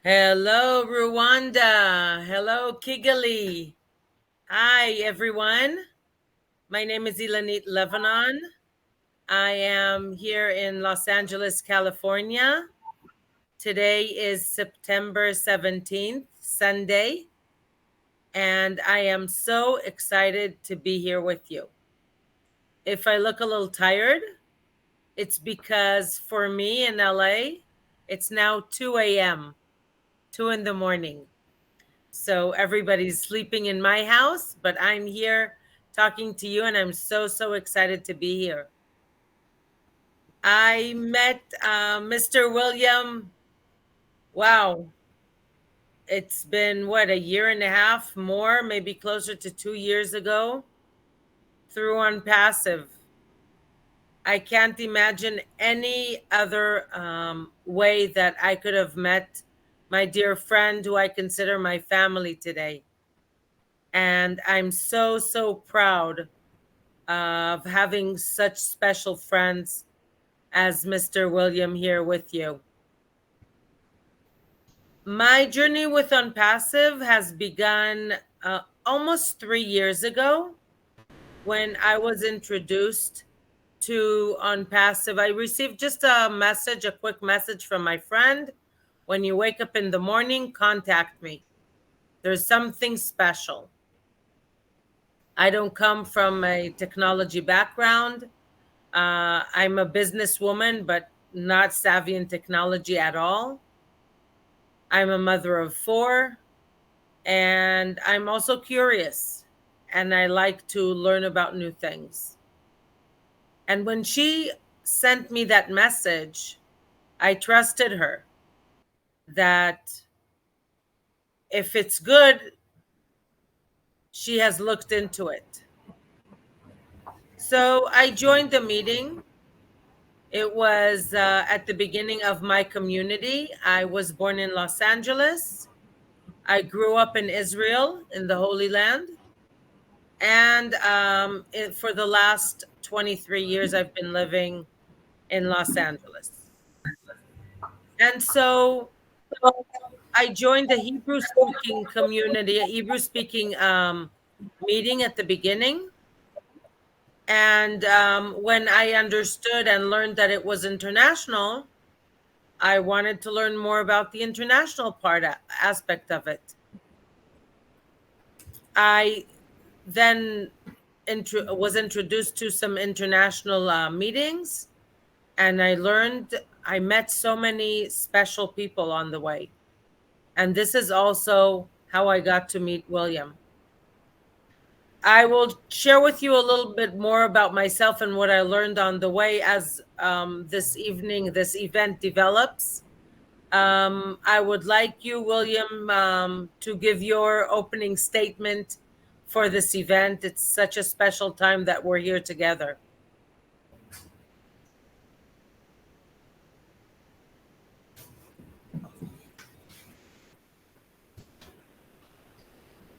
Hello, Rwanda. Hello, Kigali. Hi, everyone. My name is Ilanit Lebanon. I am here in Los Angeles, California. Today is September 17th, Sunday, and I am so excited to be here with you. If I look a little tired, it's because for me in LA, it's now 2 a.m., 2 in the morning. So everybody's sleeping in my house, but I'm here talking to you, and I'm so excited to be here. I met Mr. William. Wow, it's been what, a year and a half more, maybe closer to 2 years ago, through ONPASSIVE. I can't imagine any other way that I could have met my dear friend who I consider my family today. And I'm so proud of having such special friends as Mr. William here with you. My journey with ONPASSIVE has begun almost 3 years ago when I was introduced to ONPASSIVE. I received just a quick message from my friend. When you wake up in the morning, contact me. There's something special. I don't come from a technology background. I'm a businesswoman, but not savvy in technology at all. I'm a mother of four, and I'm also curious, and I like to learn about new things. And when she sent me that message, I trusted her that if it's good, she has looked into it. So I joined the meeting. It was at the beginning of my community. I was born in Los Angeles. I grew up in Israel, in the Holy Land. And for the last 23 years, I've been living in Los Angeles. And so I joined the Hebrew speaking community, a Hebrew speaking meeting at the beginning. And when I understood and learned that it was international, I wanted to learn more about the international aspect of it. I then was introduced to some international meetings, and I met so many special people on the way. And this is also how I got to meet William. I will share with you a little bit more about myself and what I learned on the way as this event develops. I would like you, William, to give your opening statement for this event. It's such a special time that we're here together.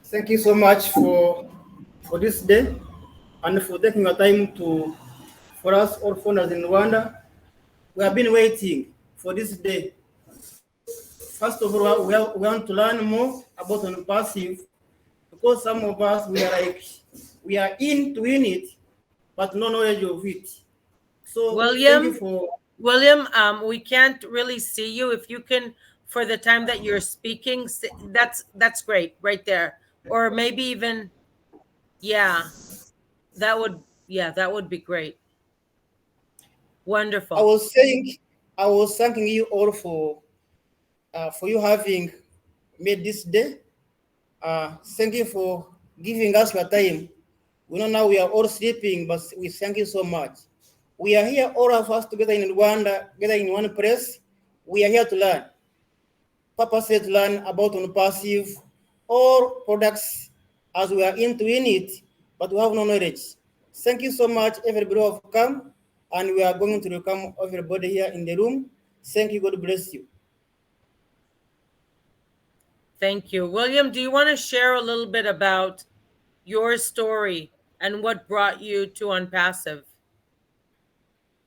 Thank you so much for this day and for taking your time for us all foreigners in Rwanda. We have been waiting for this day. First of all, we want to learn more about ONPASSIVE because some of us we are into it, but no knowledge of it. So thank you William, for. we can't really see you. If you can, for the time that you're speaking, that's great right there. Or maybe even, yeah, that would be great. I Wonderful. was saying, I was thanking you all for you having made this day. Thank you for giving us your time. We know now we are all sleeping, but we thank you so much. We are here, all of us together in Rwanda, together in one place. We are here to learn. Papa said to learn about ONPASSIVE, all products as we are into in it, but we have no knowledge. Thank you so much, everybody who have come, and we are going to welcome everybody here in the room. Thank you. God bless you. Thank you. William, do you want to share a little bit about your story and what brought you to ONPASSIVE?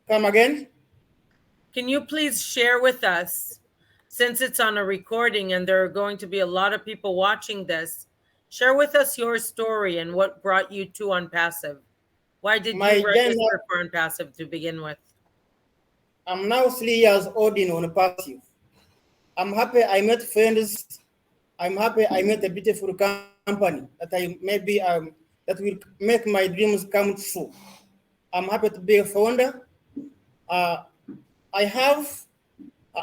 Come again. Can you please share with us since it's on a recording and there are going to be a lot of people watching this, share with us your story and what brought you to ONPASSIVE. Why did you My journey, register for ONPASSIVE to begin with? I'm now 3 years old in ONPASSIVE. I'm happy I met friends. I'm happy I met a beautiful company that will make my dreams come true. I'm happy to be a founder. Uh, I have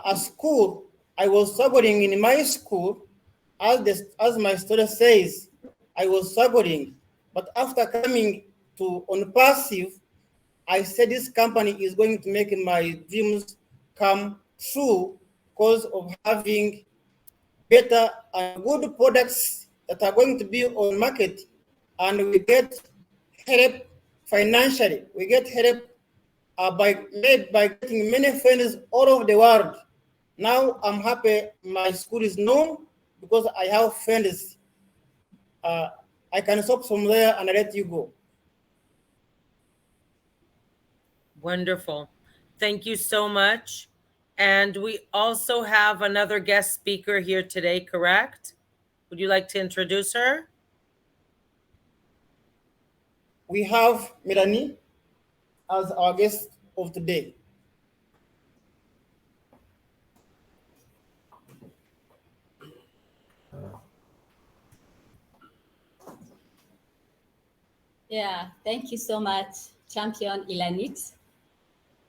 a school. I was struggling in my school, as my story says. I was struggling, but after coming to ONPASSIVE, I said this company is going to make my dreams come true because of having better and good products that are going to be on market, and we get help financially. We get help by getting many friends all over the world. Now I'm happy my school is known because I have friends. Uh, I can stop from there and let you go. Wonderful. Thank you so much. And we also have another guest speaker here today, correct? Would you like to introduce her? We have Melanie as our guest of today. Yeah, thank you so much, Champion Ilanit.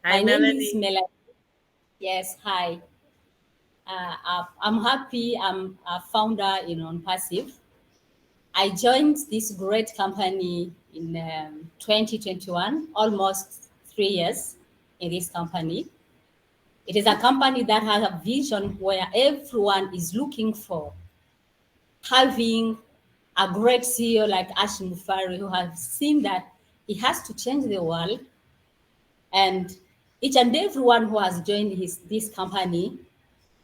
Hi, My name is Melanie. Melanie. Yes, hi. I'm happy. I'm a founder in OnPassive. I joined this great company in 2021, almost 3 years in this company. It is a company that has a vision where everyone is looking for having a great CEO like Ash Mufari, who has seen that he has to change the world, and each and everyone who has joined this company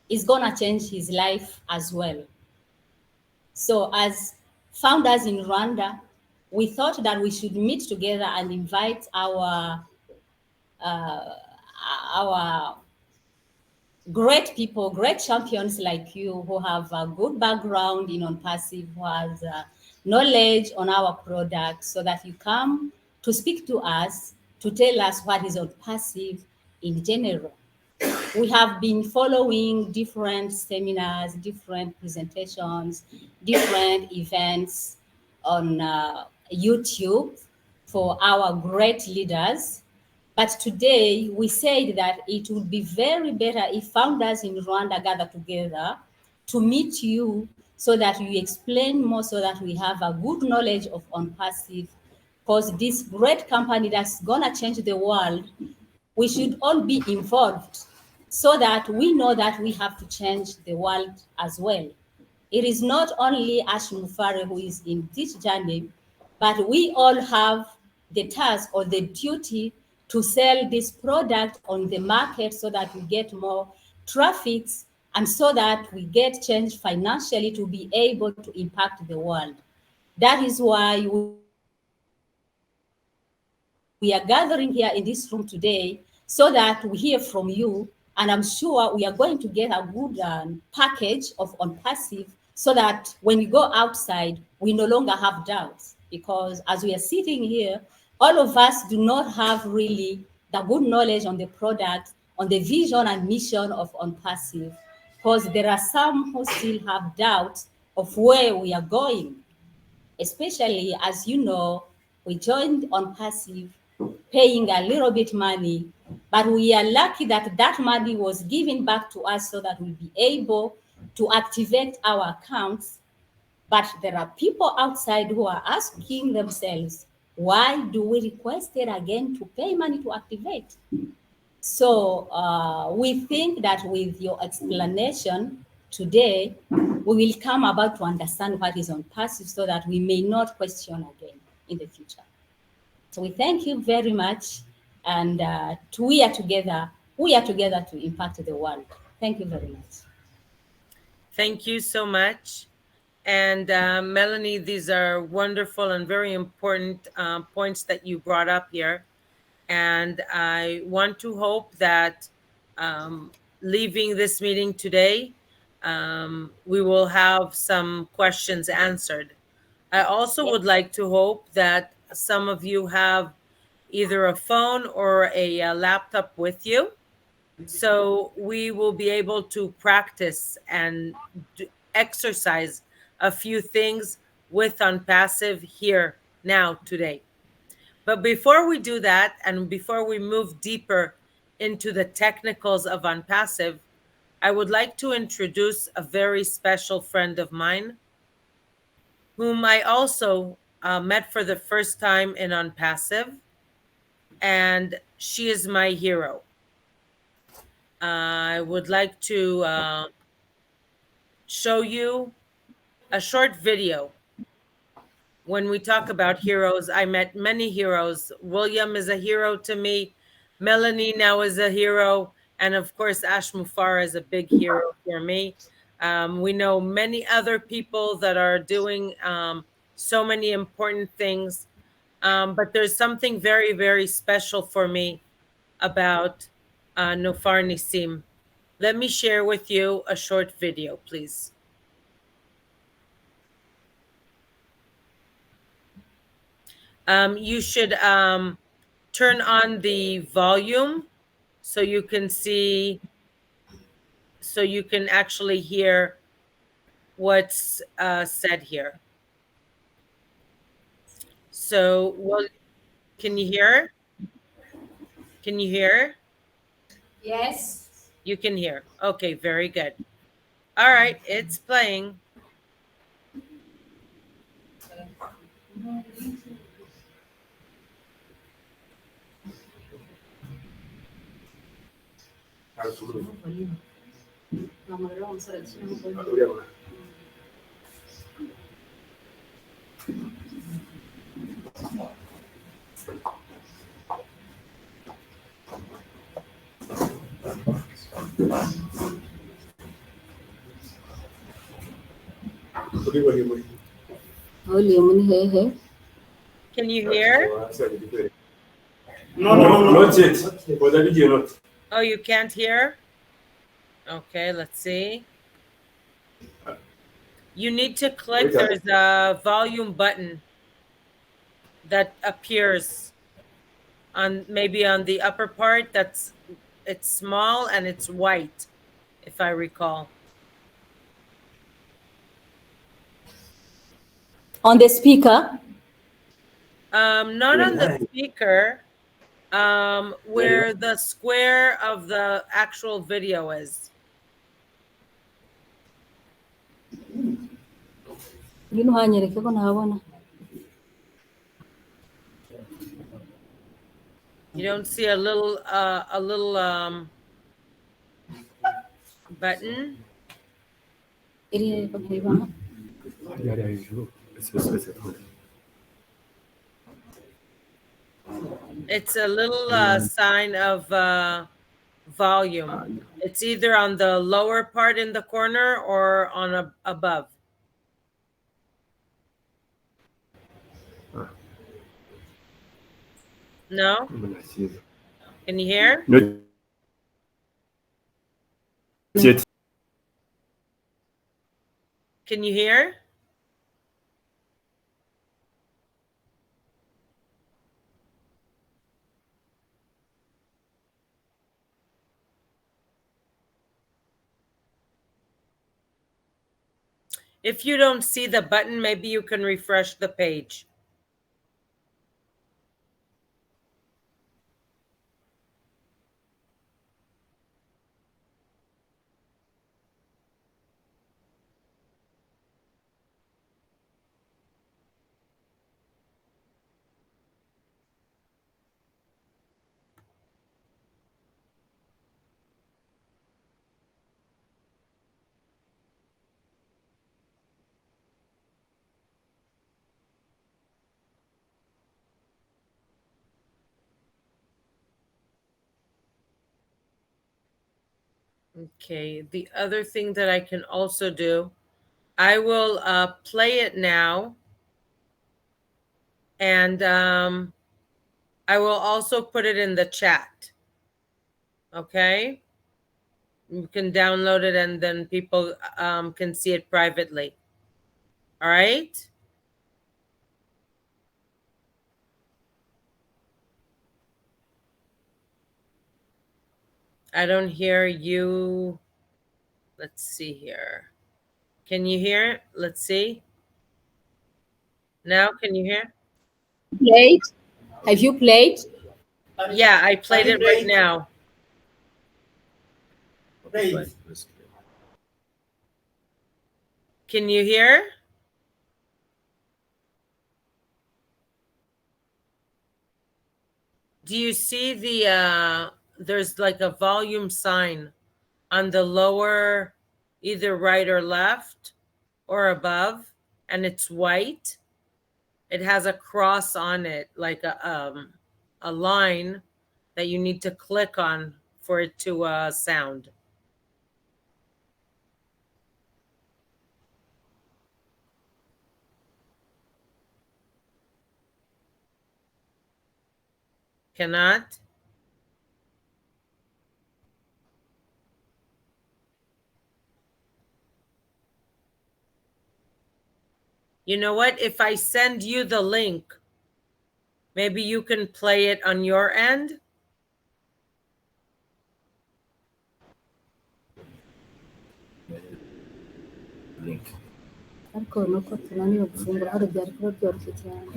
is gonna change his life as well. So as founders in Rwanda, we thought that we should meet together and invite uh, our great people, great champions like you who have a good background in OnPassive, who has knowledge on our product, so that you come to speak to us, to tell us what is OnPassive in general. We have been following different seminars, different presentations, different events on YouTube for our great leaders. But today we said that it would be very better if founders in Rwanda gather together to meet you so that you explain more, so that we have a good knowledge of OnPassive, because this great company that's gonna change the world, we should all be involved so that we know that we have to change the world as well. It is not only Ash Mufare who is in this journey, but we all have the task or the duty to sell this product on the market so that we get more traffic, and so that we get change financially to be able to impact the world. That is why we are gathering here in this room today, so that we hear from you. And I'm sure we are going to get a good package of OnPassive, so that when we go outside, we no longer have doubts. Because as we are sitting here, all of us do not have really the good knowledge on the product, on the vision and mission of OnPassive, because there are some who still have doubts of where we are going. Especially, as you know, we joined OnPassive paying a little bit money, but we are lucky that that money was given back to us so that we'll be able to activate our accounts. But there are people outside who are asking themselves, why do we request it again to pay money to activate? So we think that with your explanation today, we will come about to understand what is OnPassive, so that we may not question again in the future. So we thank you very much, and we are together to impact the world. Thank you very much. Thank you so much. And Melanie, these are wonderful and very important points that you brought up here. And I want to hope that leaving this meeting today, we will have some questions answered. I also would like to hope that some of you have either a phone or a laptop with you, so we will be able to practice and exercise a few things with ONPASSIVE here now today. But before we do that, and before we move deeper into the technicals of ONPASSIVE, I would like to introduce a very special friend of mine, whom I also met for the first time in ONPASSIVE, and she is my hero. I would like to show you a short video. When we talk about heroes, I met many heroes. William is a hero to me. Melanie now is a hero. And of course, Ash Mufara is a big hero for me. We know many other people that are doing so many important things. But there's something very, very special for me about Nufar Nissim. Let me share with you a short video, please. You should turn on the volume so you can see, so you can actually hear what's said here. So, well, can you hear? Can you hear? Yes. You can hear. Okay, very good. All right, it's playing. Can you hear? No, Not yet. Oh, you can't hear? Okay, let's see. You need to click, there's a volume button that appears on maybe on the upper part. It's small and it's white, if I recall. On the speaker? Not on the speaker, where the square of the actual video is. You don't see a little button? It's a little sign of volume. It's either on the lower part in the corner or on above. No? Can you hear? Not yet. Can you hear? If you don't see the button, maybe you can refresh the page. Okay, the other thing that I can also do, I will play it now, and I will also put it in the chat. Okay? You can download it and then people can see it privately. All right? I don't hear you. Let's see here. Can you hear? Let's see. Now, can you hear? Played? Have you played? Yeah, I played it right now. Right. Can you hear? Do you see the, there's like a volume sign on the lower, either right or left or above, and it's white. It has a cross on it, like a line that you need to click on for it to sound. Cannot? You know what? If I send you the link, maybe you can play it on your end. Link. ariko nuko tunaniwe gufungura hano byari kuba byoroshye cyane.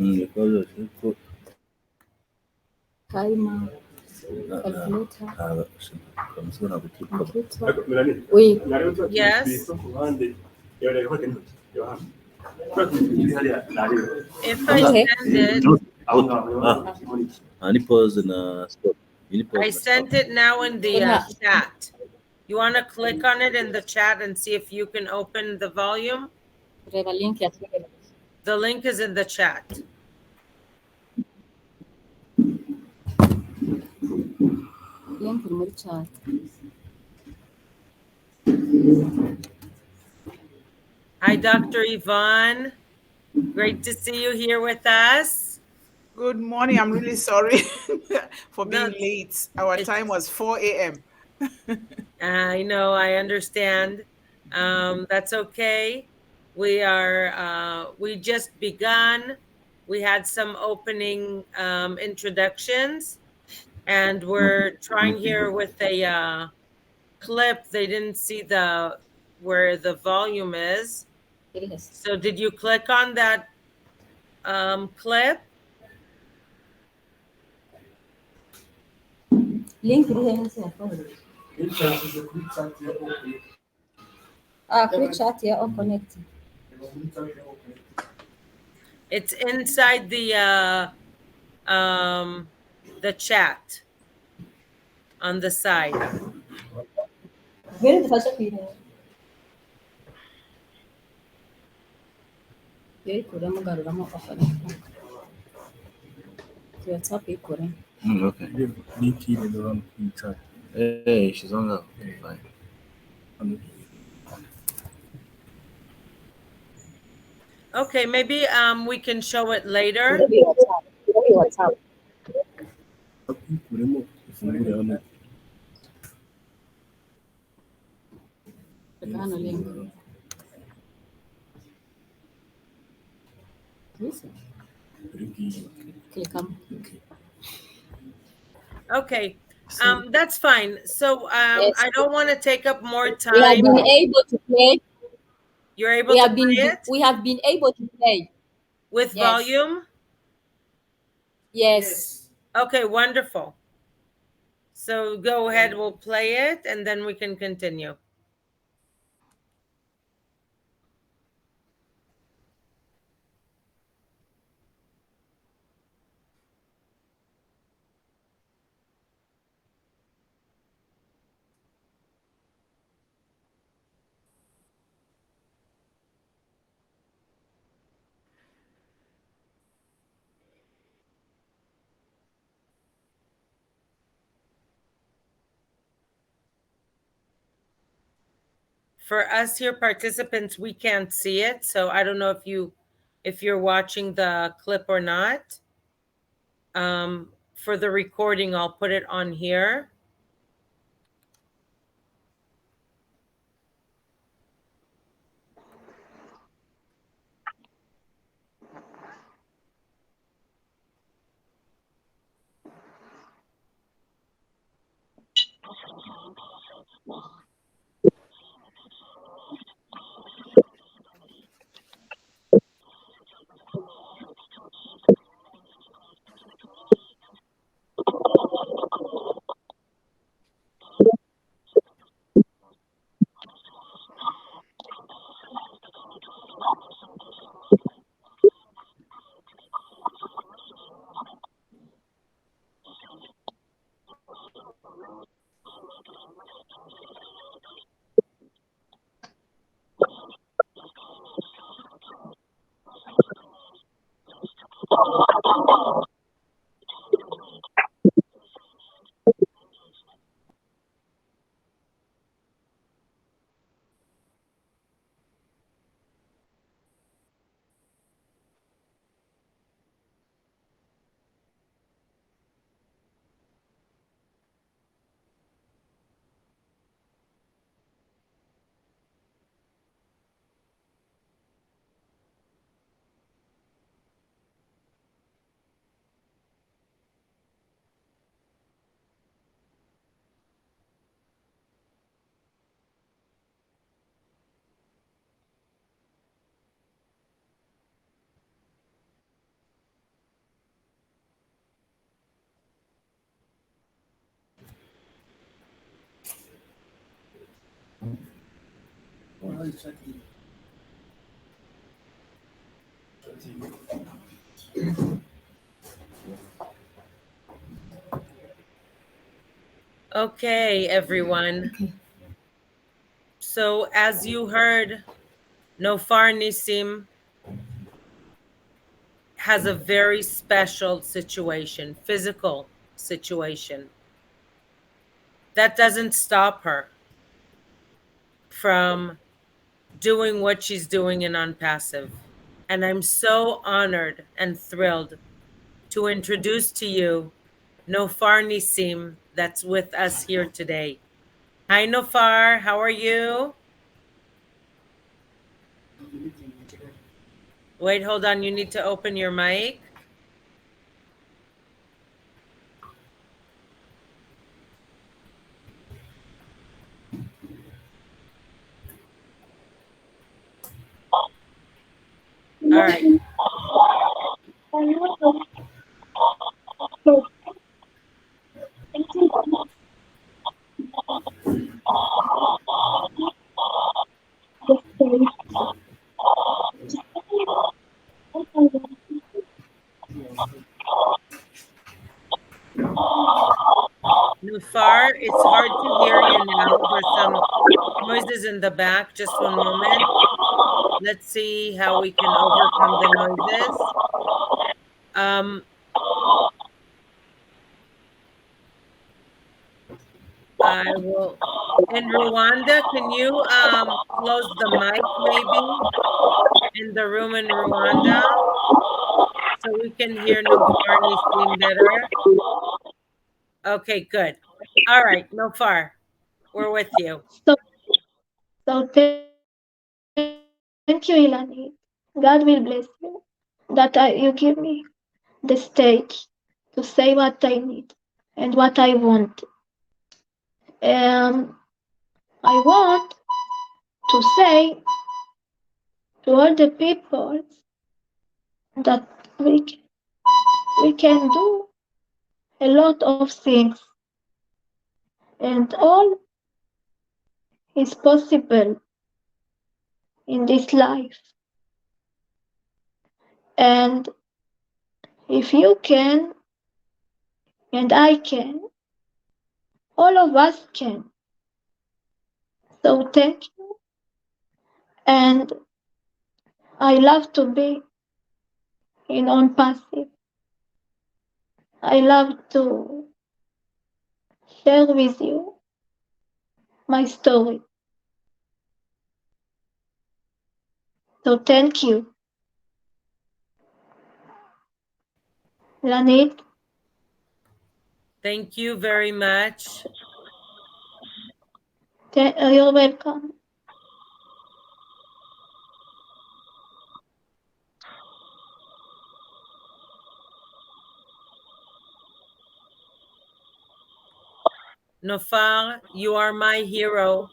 Timer, calculator, computer. Oui. Yes. If I send it, I sent it now in the chat. You want to click on it in the chat and see if you can open the volume? Reba link yatwegereye. The link is in the chat. Link iri muri chat. Hi, Dr. Yvonne. Great to see you here with us. Good morning. I'm really sorry for being No, late. Our time was 4 a.m. I know, I understand. That's okay. We just begun. We had some opening introductions, and we're trying here with a clip. They didn't see where the volume is. So did you click on that clip? Link iri hehe se yakoresheje? Kuri chat ya O Connect. It's inside the chat on the side. Ngwino dufashe kuyireba. Yayikuramo garuramo O Connect. WhatsApp yikuremo. Okay. Hey, she's on that. Fine. Okay, maybe we can show it later. Maybe WhatsApp. Reka hano link. Listen. Click on. Okay, that's fine. So Yes. I don't want to take up more We have time. been able to play. You're able to play it We have been able to play. with Yes. volume? Yes. Okay, wonderful. So go ahead, we'll play it, and then we can continue. For us here participants, we can't see it, so I don't know if you're watching the clip or not. For the recording, I'll put it on here. Okay, everyone. So as you heard, Nufar Nissim has a very special situation, physical situation. That doesn't stop her from doing what she's doing in ONPASSIVE. And I'm so honored and thrilled to introduce to you Nufar Nissim, that's with us here today. Hi, Nufar. How are you? Wait, hold on. You need to open your mic. All right. Nufar, it's hard to hear you now. There's some noises in the back. Just one moment. Let's see how we can overcome the noises. I will. In Rwanda, can you close the mic maybe in the room in Rwanda so we can hear Nufar Nissim better? Okay, good. All right, Nufar, we're with you. So thank you, Ilani. God will bless you that you give me the stage to say what I need and what I want. I want to say to all the people that we can do a lot of things, and all is possible in this life. And if you can, and I can, all of us can. So thank you. And I love to be in ONPASSIVE. I love to share with you my story. So thank you. Lanit. Thank you very much. You're welcome. Nufar, you are my hero.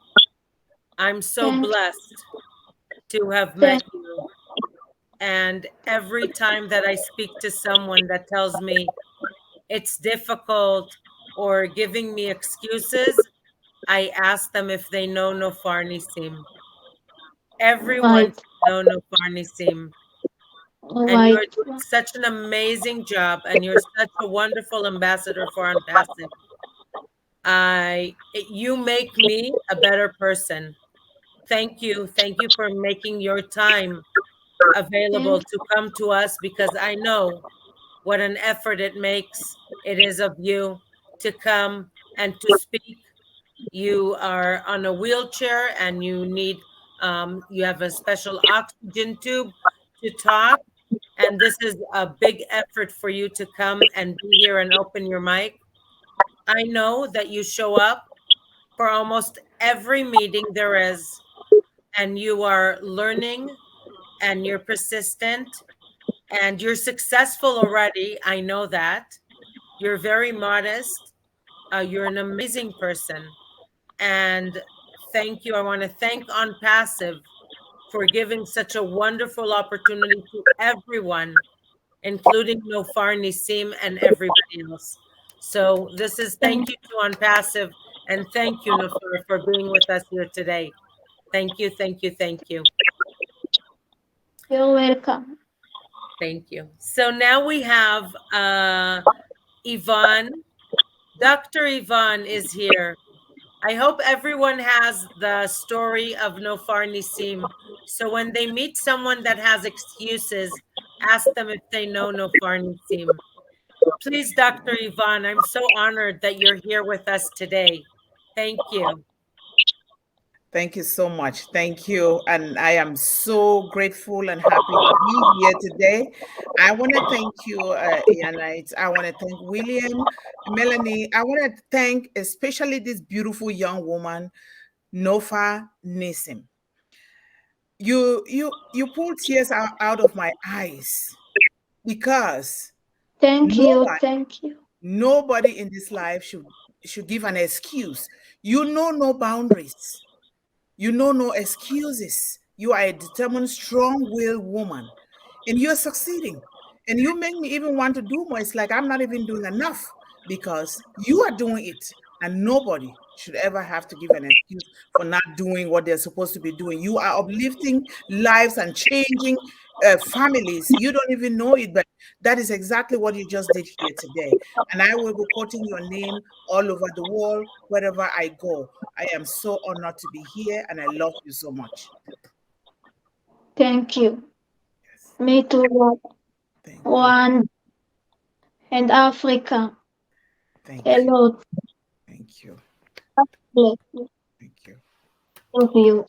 I'm so Thank- blessed to have Thank- met you. And every time that I speak to someone that tells me it's difficult or giving me excuses, I ask them if they know Nufar Nissim. Everyone Right. should know Nufar Nissim. And you're Right. doing such an amazing job, and you're such a wonderful ambassador for ONPASSIVE. You make me a better person. Thank you. Thank you for making your time available to come to us, because I know what an effort it is of you to come and to speak. You are on a wheelchair and you have a special oxygen tube to talk. And this is a big effort for you to come and be here and open your mic. I know that you show up for almost every meeting there is, and you are learning and you're persistent and you're successful already. I know that. You're very modest. You're an amazing person. And thank you. I want to thank ONPASSIVE for giving such a wonderful opportunity to everyone, including Nufar Nissim and everybody else. So this is thank you to ONPASSIVE, and thank you, Nufar, for being with us here today. Thank you, thank you, thank you. You're welcome. Thank you. So now we have Yvonne. Dr. Yvonne is here. I hope everyone has the story of Nufar Nissim. So when they meet someone that has excuses, ask them if they know Nufar Nissim. Please, Dr. Yvonne, I'm so honored that you're here with us today. Thank you. Thank you so much. Thank you. And I am so grateful and happy to be here today. I want to thank you, Yanite. I want to thank William, Melanie. I want to thank especially this beautiful young woman, Nufar Nissim. You pulled tears out of my eyes because Thank you. nobody, Thank you. nobody in this life should give an excuse. You know no boundaries. You know no excuses. You are a determined, strong-willed woman, and you're succeeding. And you make me even want to do more. It's like I'm not even doing enough because you are doing it, and nobody should ever have to give an excuse for not doing what they're supposed to be doing. You are uplifting lives and changing families. You don't even know it, but that is exactly what you just did here today. And I will be quoting your name all over the world wherever I go. I am so honored to be here, and I love you so much. Thank you. Yes. Me too, Lord. Thank you. One and Africa. Thank you. Hello. Thank you. Bless you. Thank you. Love you.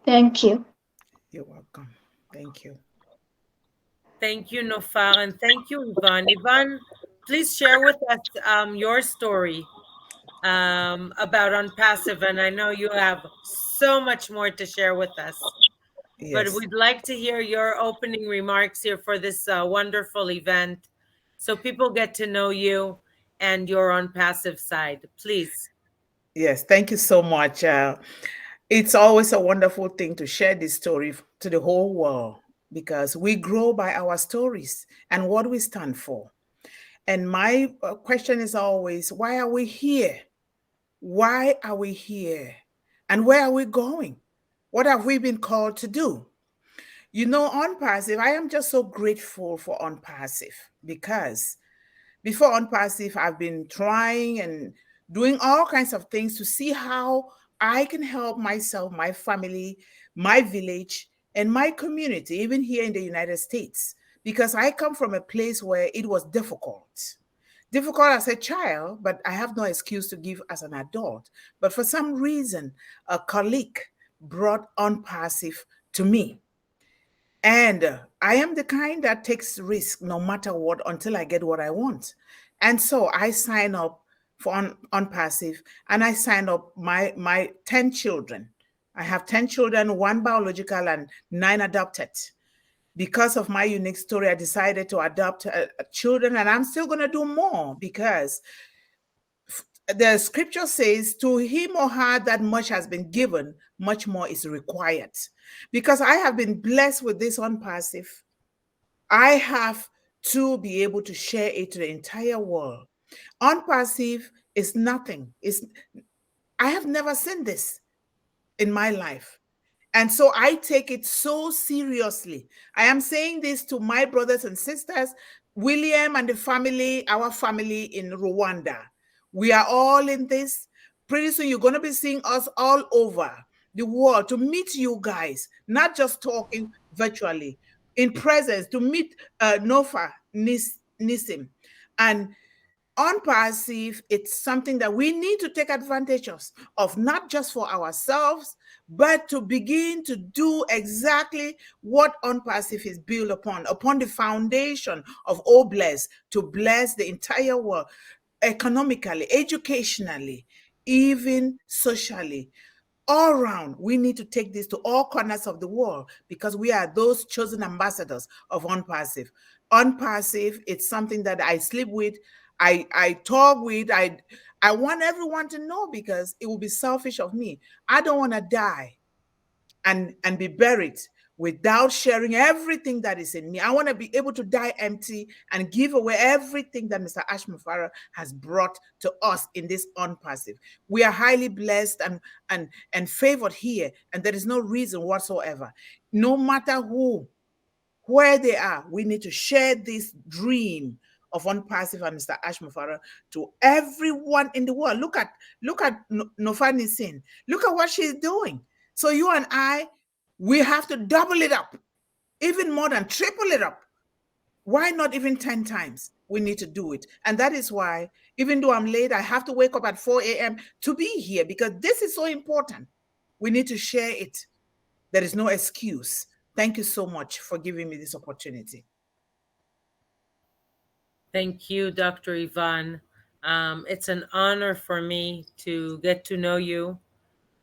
Thank you. You're welcome. Thank you. Thank you, Nufar, and thank you, Yvonne. Yvonne, please share with us your story about ONPASSIVE, and I know you have so much more to share with us. But Yes. we'd like to hear your opening remarks here for this wonderful event, so people get to know you and your ONPASSIVE side. Please. Yes. Thank you so much. It's always a wonderful thing to share this story to the whole world because we grow by our stories and what we stand for. And my question is always, why are we here? Why are we here? And where are we going? What have we been called to do? You know, ONPASSIVE, I am just so grateful for ONPASSIVE because before ONPASSIVE, I've been trying and doing all kinds of things to see how I can help myself, my family, my village, and my community, even here in the United States, because I come from a place where it was difficult. Difficult as a child, but I have no excuse to give as an adult. But for some reason, a colleague brought ONPASSIVE to me. And I am the kind that takes risk no matter what until I get what I want. And so I sign up for ONPASSIVE, and I sign up my 10 children. I have 10 children, 1 biological and 9 adopted. because of my unique story, I decided to adopt children, and I'm still going to do more because the scripture says, to him or her that much has been given, much more is required. Because I have been blessed with this ONPASSIVE, I have to be able to share it to the entire world. ONPASSIVE is nothing. I have never seen this in my life. And so I take it so seriously. I am saying this to my brothers and sisters, William and the family, our family in Rwanda. We are all in this. Pretty soon you're going to be seeing us all over the world to meet you guys, not just talking virtually, in presence, to meet Nufar Nissim. And ONPASSIVE, it's something that we need to take advantage of, not just for ourselves, but to begin to do exactly what ONPASSIVE is built upon the foundation of bless, to bless the entire world, economically, educationally, even socially. All around, we need to take this to all corners of the world because we are those chosen ambassadors of ONPASSIVE. ONPASSIVE, it's something that I sleep with, I talk with, I want everyone to know because it will be selfish of me. I don't want to die and be buried without sharing everything that is in me. I want to be able to die empty and give away everything that Mr. Ash Mufara has brought to us in this ONPASSIVE. We are highly blessed and favored here, and there is no reason whatsoever. No matter where they are, we need to share this dream of ONPASSIVE and Mr. Ash Mufara to everyone in the world. Look at Nufar Nissim. Look at what she's doing. So you and I, we have to double it up, even more than triple it up. Why not even 10 times? We need to do it. And that is why, even though I'm late, I have to wake up at 4 a.m. to be here because this is so important. We need to share it. There is no excuse. Thank you so much for giving me this opportunity. Thank you, Dr. Yvonne. It's an honor for me to get to know you.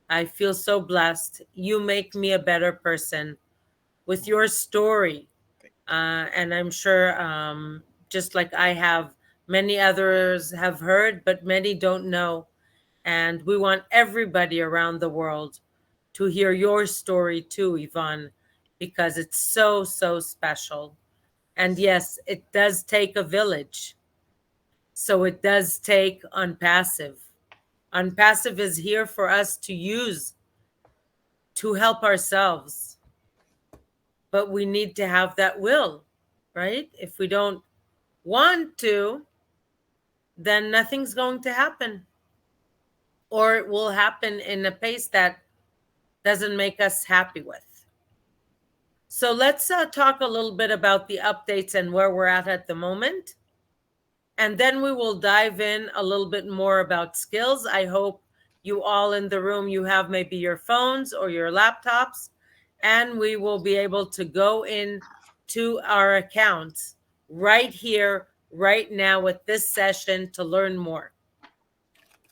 I feel so blessed. You make me a better person with your story. And I'm sure, just like I have, many others have heard, but many don't know. And we want everybody around the world to hear your story too, Yvonne, because it's so, so special. And yes, it does take a village. So it does take ONPASSIVE. ONPASSIVE is here for us to use to help ourselves. But we need to have that will, right? If we don't want to, then nothing's going to happen. Or it will happen in a pace that doesn't make us happy with. So let's talk a little bit about the updates and where we're at the moment. And then we will dive in a little bit more about skills. I hope you all in the room, you have maybe your phones or your laptops, and we will be able to go in to our accounts right here, right now with this session to learn more.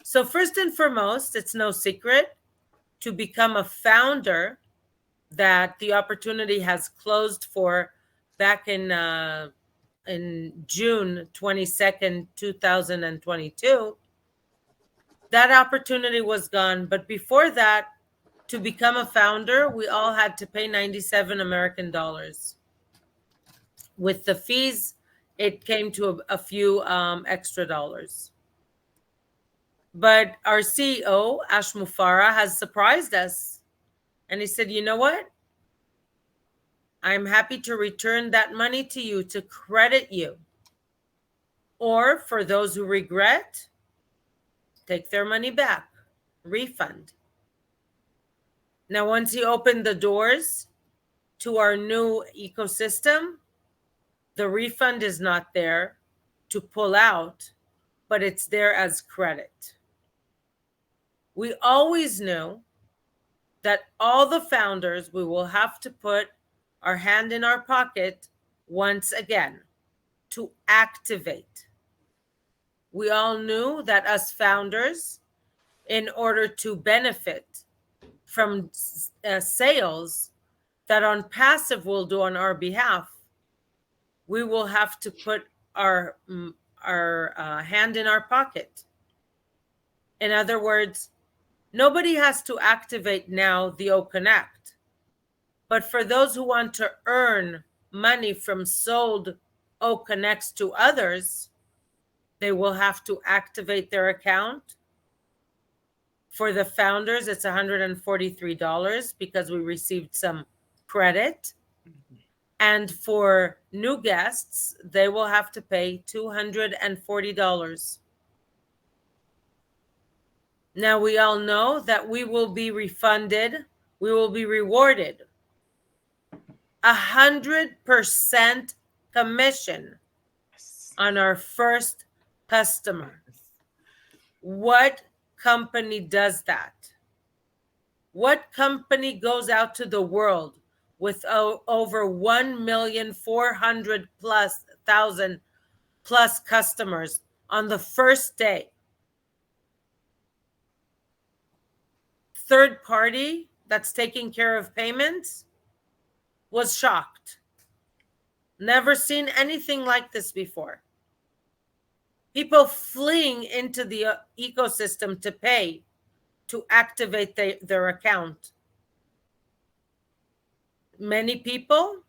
So first and foremost, it's no secret to become a founder that the opportunity has closed for back in June 22nd, 2022. That opportunity was gone. But before that, to become a founder, we all had to pay 97 American dollars. With the fees, it came to a few extra dollars. But our CEO, Ash Mufara, has surprised us. And he said, you know what? I'm happy to return that money to you, to credit you. Or for those who regret, take their money back, refund. Now, once he opened the doors to our new ecosystem, the refund is not there to pull out, but it's there as credit. We always knew that all the founders, we will have to put our hand in our pocket once again to activate. We all knew that us founders, in order to benefit from sales, that ONPASSIVE will do on our behalf, we will have to put our hand in our pocket. In other words, nobody has to activate now the OConnect. But for those who want to earn money from sold OConnects to others, they will have to activate their account. For the founders, it's $143 because we received some credit. And for new guests, they will have to pay $240. Now, we all know that we will be refunded, we will be rewarded 100% commission on our first customer. What company does that? What company goes out to the world with over 1,400,000 plus customers on the first day? Third party that's taking care of payments was shocked. Never seen anything like this before. People fleeing into the ecosystem to pay to activate their account. Many people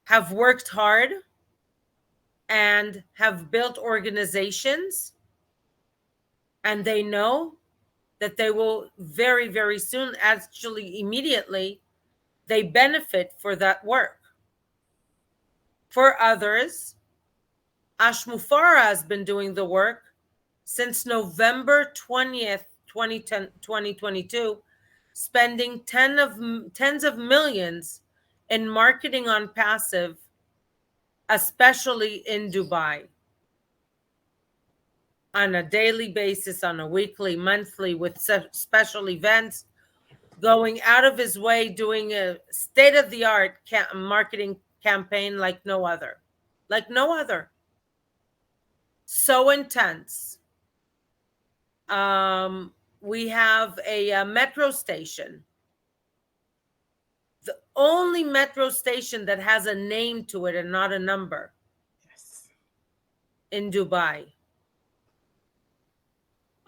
have worked hard and have built organizations, and they know that they will very, very soon, actually immediately, they benefit for that work. For others, Ashmufara has been doing the work since November 20th, 2022, spending tens of millions in marketing ONPASSIVE, especially in Dubai, on a daily basis, on a weekly, monthly, with special events, going out of his way, doing a state-of-the-art marketing campaign like no other. So intense. We have a metro station. The only metro station that has a name to it and not a number. Yes. In Dubai.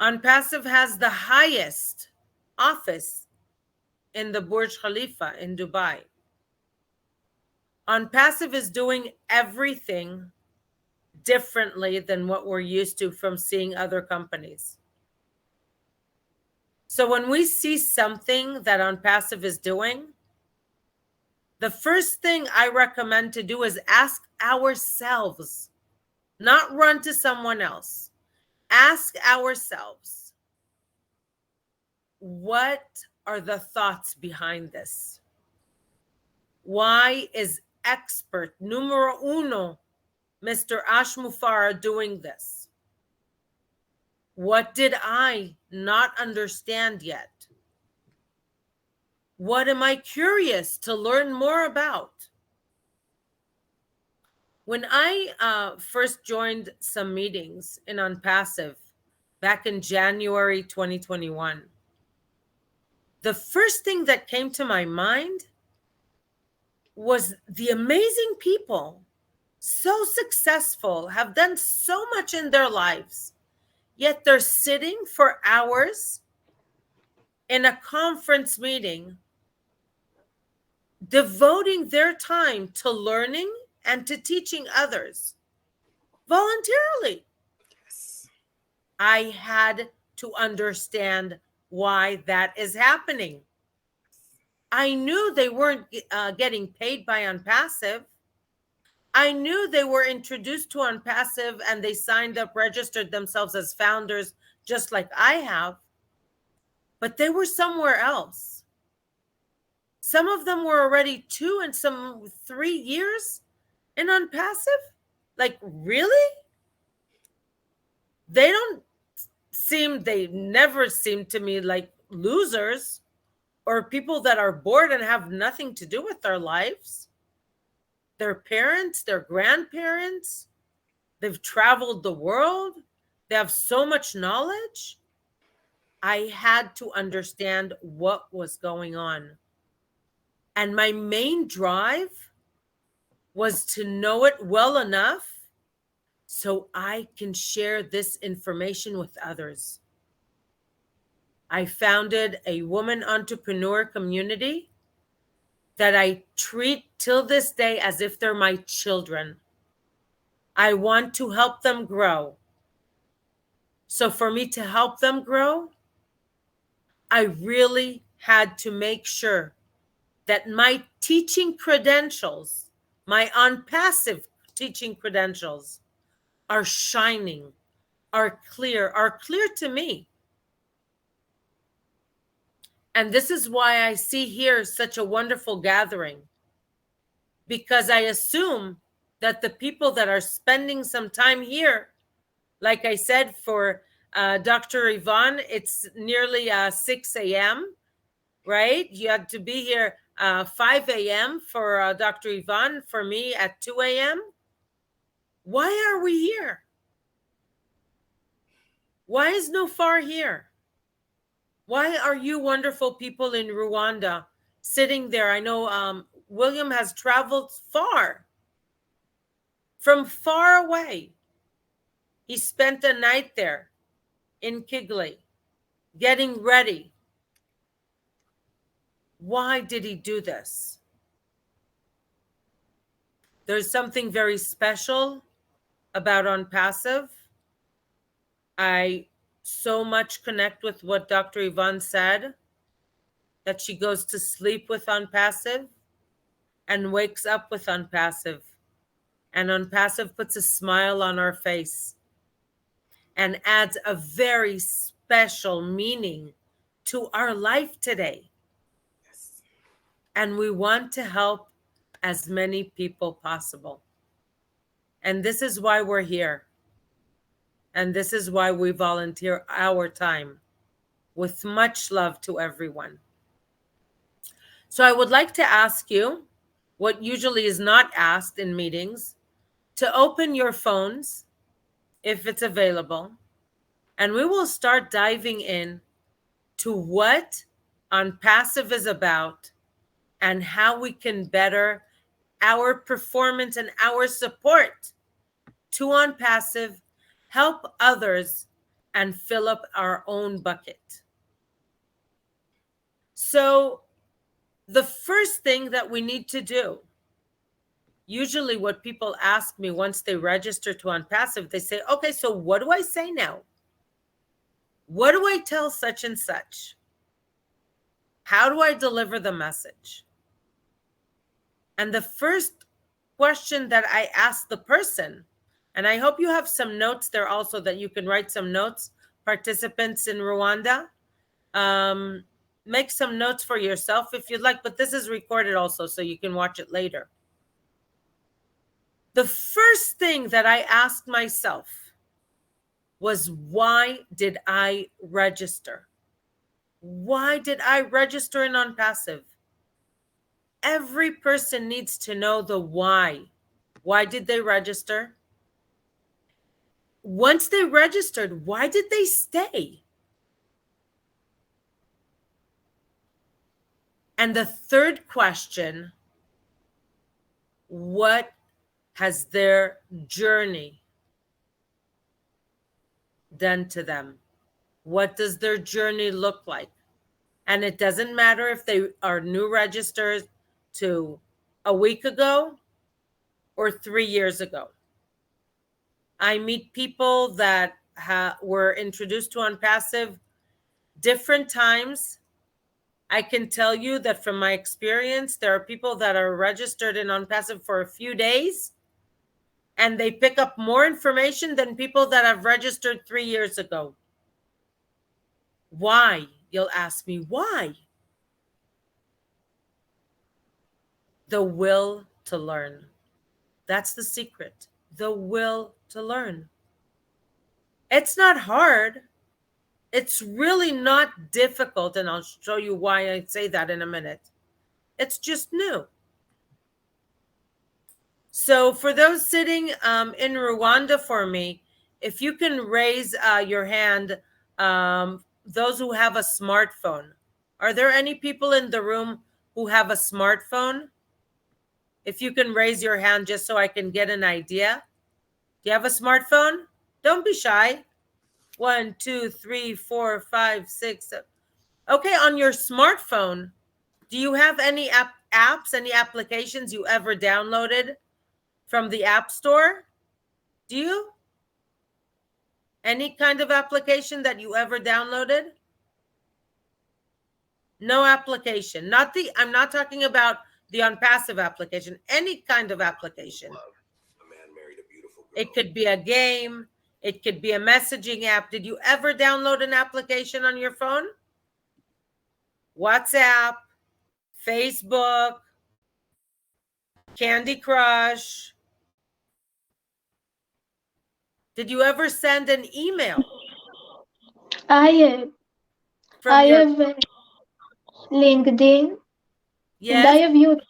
ONPASSIVE has the highest office in the Burj Khalifa in Dubai. ONPASSIVE is doing everything differently than what we're used to from seeing other companies. So when we see something that ONPASSIVE is doing, the first thing I recommend to do is ask ourselves, not run to someone else. Ask ourselves, what are the thoughts behind this? Why is expert numero uno, Mr. Ashmufara, doing this? What did I not understand yet? What am I curious to learn more about? When I first joined some meetings in ONPASSIVE back in January 2021, the first thing that came to my mind was the amazing people, so successful, have done so much in their lives, yet they're sitting for hours in a conference meeting, devoting their time to learning and to teaching others voluntarily. Yes. I had to understand why that is happening. I knew they weren't getting paid by ONPASSIVE. I knew they were introduced to ONPASSIVE and they signed up, registered themselves as founders, just like I have. But they were somewhere else. Some of them were already 2 and some 3 years in ONPASSIVE. Like, really? They never seem to me like losers or people that are bored and have nothing to do with their lives. Their parents, their grandparents, they've traveled the world. They have so much knowledge. I had to understand what was going on. And my main drive was to know it well enough so I can share this information with others. I founded a woman entrepreneur community that I treat till this day as if they're my children. I want to help them grow. So for me to help them grow, I really had to make sure that my teaching credentials, my ONPASSIVE teaching credentials, are shining, are clear to me. And this is why I see here such a wonderful gathering, because I assume that the people that are spending some time here, like I said, for Dr. Yvonne, it's nearly 6 a.m., right? You had to be here 5 a.m. for Dr. Yvonne, for me at 2 a.m. Why are we here? Why is Nufar here? Why are you wonderful people in Rwanda sitting there? I know William has traveled far, from far away. He spent a night there in Kigali, getting ready. Why did he do this? There's something very special about ONPASSIVE. I so much connect with what Dr. Yvonne said, that she goes to sleep with ONPASSIVE and wakes up with ONPASSIVE. And ONPASSIVE puts a smile on our face and adds a very special meaning to our life today. Yes. And we want to help as many people possible. And this is why we're here. And this is why we volunteer our time, with much love to everyone. So I would like to ask you, what usually is not asked in meetings, to open your phones, if it's available, and we will start diving in to what ONPASSIVE is about and how we can better our performance and our support to ONPASSIVE, help others, and fill up our own bucket. So the first thing that we need to do, usually what people ask me once they register to ONPASSIVE, they say, okay, so what do I say now? What do I tell such and such? How do I deliver the message? And the first question that I ask the person, and I hope you have some notes there also that you can write some notes, participants in Rwanda, make some notes for yourself if you'd like, but this is recorded also, so you can watch it later. The first thing that I asked myself was, why did I register? Why did I register in ONPASSIVE? Every person needs to know the why. Why did they register? Once they registered, why did they stay? And the third question, what has their journey done to them? What does their journey look like? And it doesn't matter if they are new registers to a week ago or 3 years ago. I meet people that were introduced to ONPASSIVE different times. I can tell you that from my experience, there are people that are registered in ONPASSIVE for a few days, and they pick up more information than people that have registered 3 years ago. Why? You'll ask me, why? The will to learn. That's the secret. The will to learn. It's not hard. It's really not difficult, and I'll show you why I say that in a minute. It's just new. So for those sitting in Rwanda for me, if you can raise your hand, those who have a smartphone. Are there any people in the room who have a smartphone? If you can raise your hand just so I can get an idea. Do you have a smartphone? Don't be shy. 1, 2, 3, 4, 5, 6, 7. Okay, on your smartphone, do you have any apps, any applications you ever downloaded from the App Store? Do you? Any kind of application that you ever downloaded? No application. I'm not talking about the ONPASSIVE application. Any kind of application. It could be a game. It could be a messaging app. Did you ever download an application on your phone? WhatsApp, Facebook, Candy Crush. Did you ever send an email? I have LinkedIn. Yes. And I have YouTube.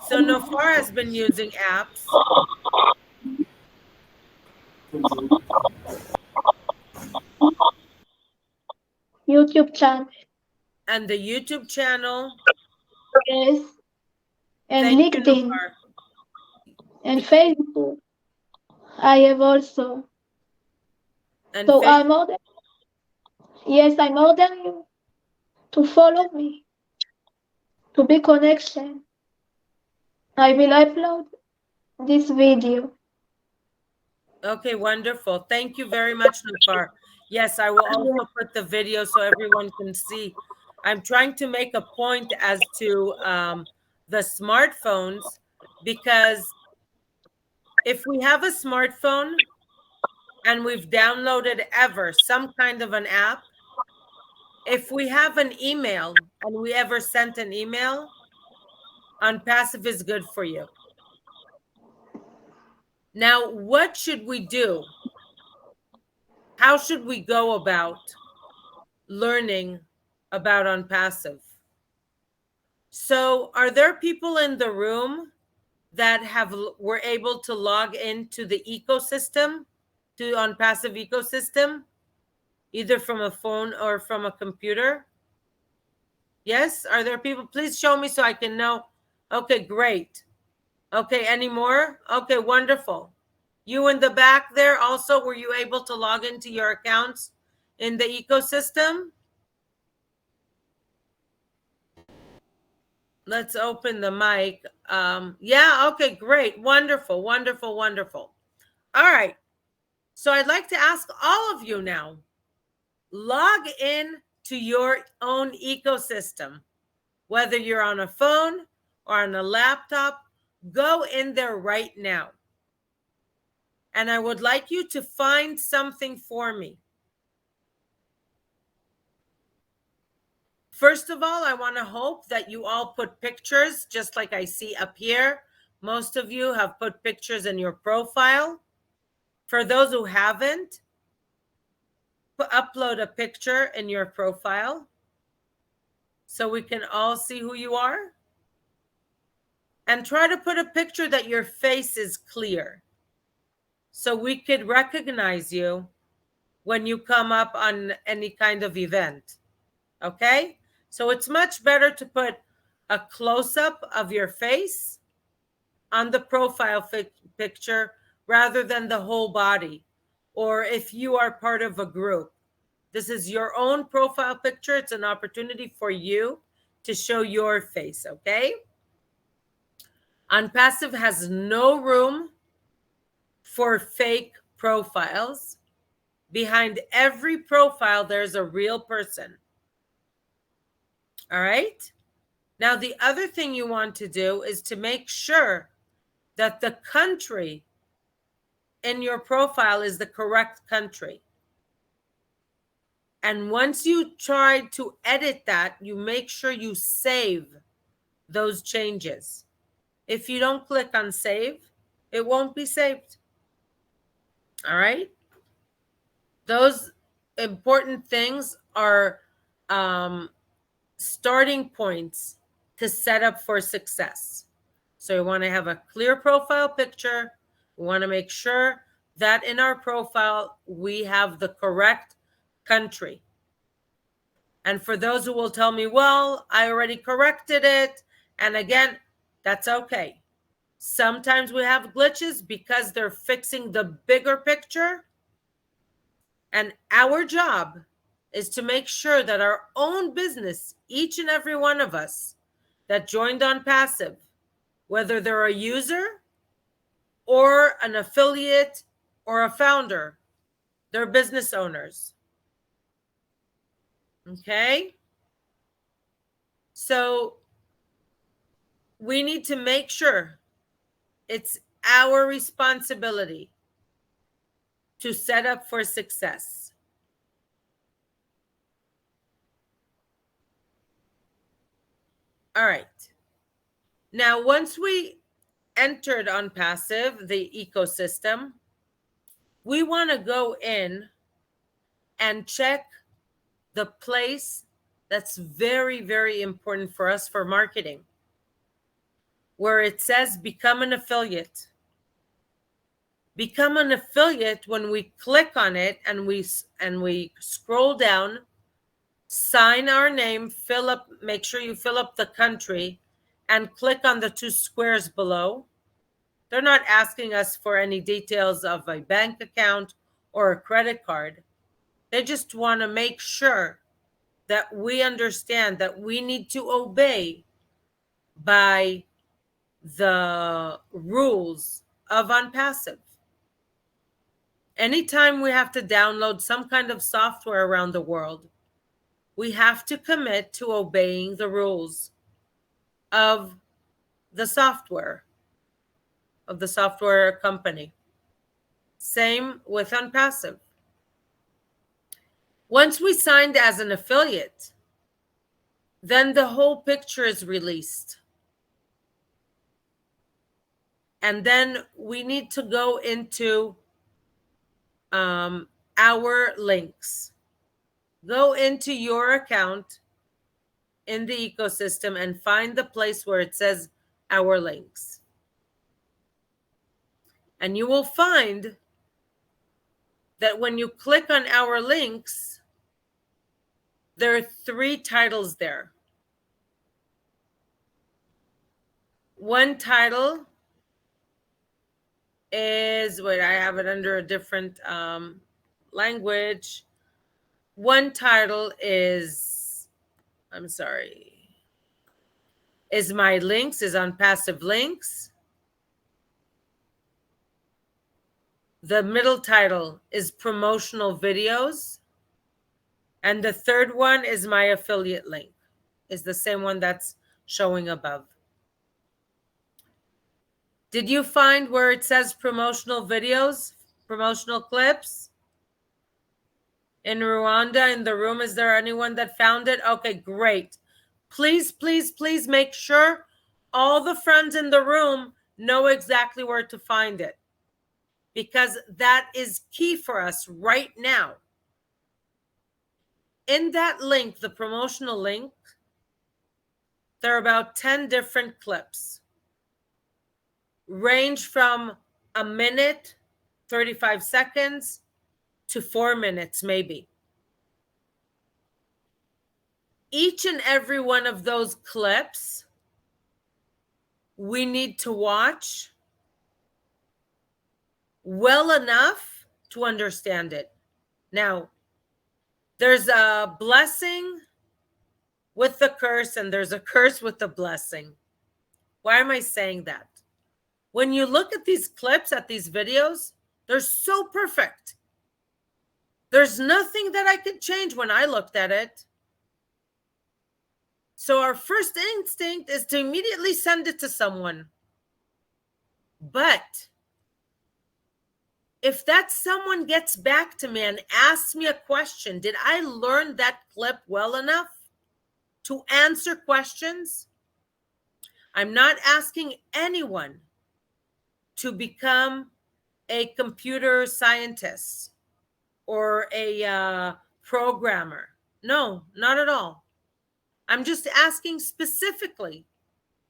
So Nufar has been using apps. YouTube channel. And the YouTube channel. Yes. And Thank you, LinkedIn. Nufar. And Facebook. I have also. And So Facebook. I'm order. Yes, I'm ordering you to follow me. To be connection. I will upload this video. Okay, wonderful. Thank you very much, Nufar. Yes, I will also put the video so everyone can see. I'm trying to make a point as to the smartphones, because if we have a smartphone and we've downloaded ever some kind of an app, if we have an email and we ever sent an email, ONPASSIVE is good for you. Now, what should we do? How should we go about learning about ONPASSIVE? So are there people in the room that were able to log into the ecosystem, to ONPASSIVE ecosystem, either from a phone or from a computer? Yes, are there people? Please show me so I can know. Okay, great. Okay, any more? Okay, wonderful. You in the back there also, were you able to log into your accounts in the ecosystem? Let's open the mic. Yeah, okay, great. Wonderful, wonderful, wonderful. All right. So I'd like to ask all of you now, log in to your own ecosystem, whether you're on a phone or on a laptop, go in there right now. And I would like you to find something for me. First of all, I want to hope that you all put pictures, just like I see up here. Most of you have put pictures in your profile. For those who haven't, upload a picture in your profile so we can all see who you are. And try to put a picture that your face is clear so we could recognize you when you come up on any kind of event. Okay? So it's much better to put a close-up of your face on the profile picture rather than the whole body. Or if you are part of a group, this is your own profile picture. It's an opportunity for you to show your face, okay? ONPASSIVE has no room for fake profiles. Behind every profile, there's a real person. All right? Now, the other thing you want to do is to make sure that the country in your profile is the correct country. And once you try to edit that, you make sure you save those changes. If you don't click on save, it won't be saved. All right? Those important things are starting points to set up for success. So we want to have a clear profile picture. We want to make sure that in our profile, we have the correct country. And for those who will tell me, well, I already corrected it, and again, that's okay. Sometimes we have glitches because they're fixing the bigger picture. And our job is to make sure that our own business, each and every one of us that joined ONPASSIVE, whether they're a user or an affiliate or a founder, they're business owners. Okay? So we need to make sure it's our responsibility to set up for success. All right. Now, once we entered ONPASSIVE, the ecosystem, we want to go in and check the place that's very, very important for us for marketing, where it says become an affiliate. Become an affiliate, when we click on it and we scroll down, sign our name, make sure you fill up the country, and click on the 2 squares below. They're not asking us for any details of a bank account or a credit card. They just want to make sure that we understand that we need to obey by the rules of ONPASSIVE. Anytime we have to download some kind of software around the world, we have to commit to obeying the rules of the software company. Same with ONPASSIVE. Once we signed as an affiliate, then the whole picture is released. And then we need to go into our links. Go into your account in the ecosystem and find the place where it says our links. And you will find that when you click on our links, there are 3 titles there. One title is, wait, I have it under a different language. One title is, is my links, is ONPASSIVE links. The middle title is promotional videos. And the third one is my affiliate link, is the same one that's showing above. Did you find where it says promotional videos, promotional clips? In Rwanda, in the room, is there anyone that found it? Okay, great. Please, please, please make sure all the friends in the room know exactly where to find it, because that is key for us right now. In that link, the promotional link, there are about 10 different clips, range from a minute, 35 seconds, to 4 minutes, maybe. Each and every one of those clips, we need to watch well enough to understand it. Now, there's a blessing with the curse, and there's a curse with the blessing. Why am I saying that? When you look at these clips, at these videos, they're so perfect. There's nothing that I could change when I looked at it. So our first instinct is to immediately send it to someone. But if that someone gets back to me and asks me a question, did I learn that clip well enough to answer questions? I'm not asking anyone to become a computer scientist or a programmer. No, not at all. I'm just asking specifically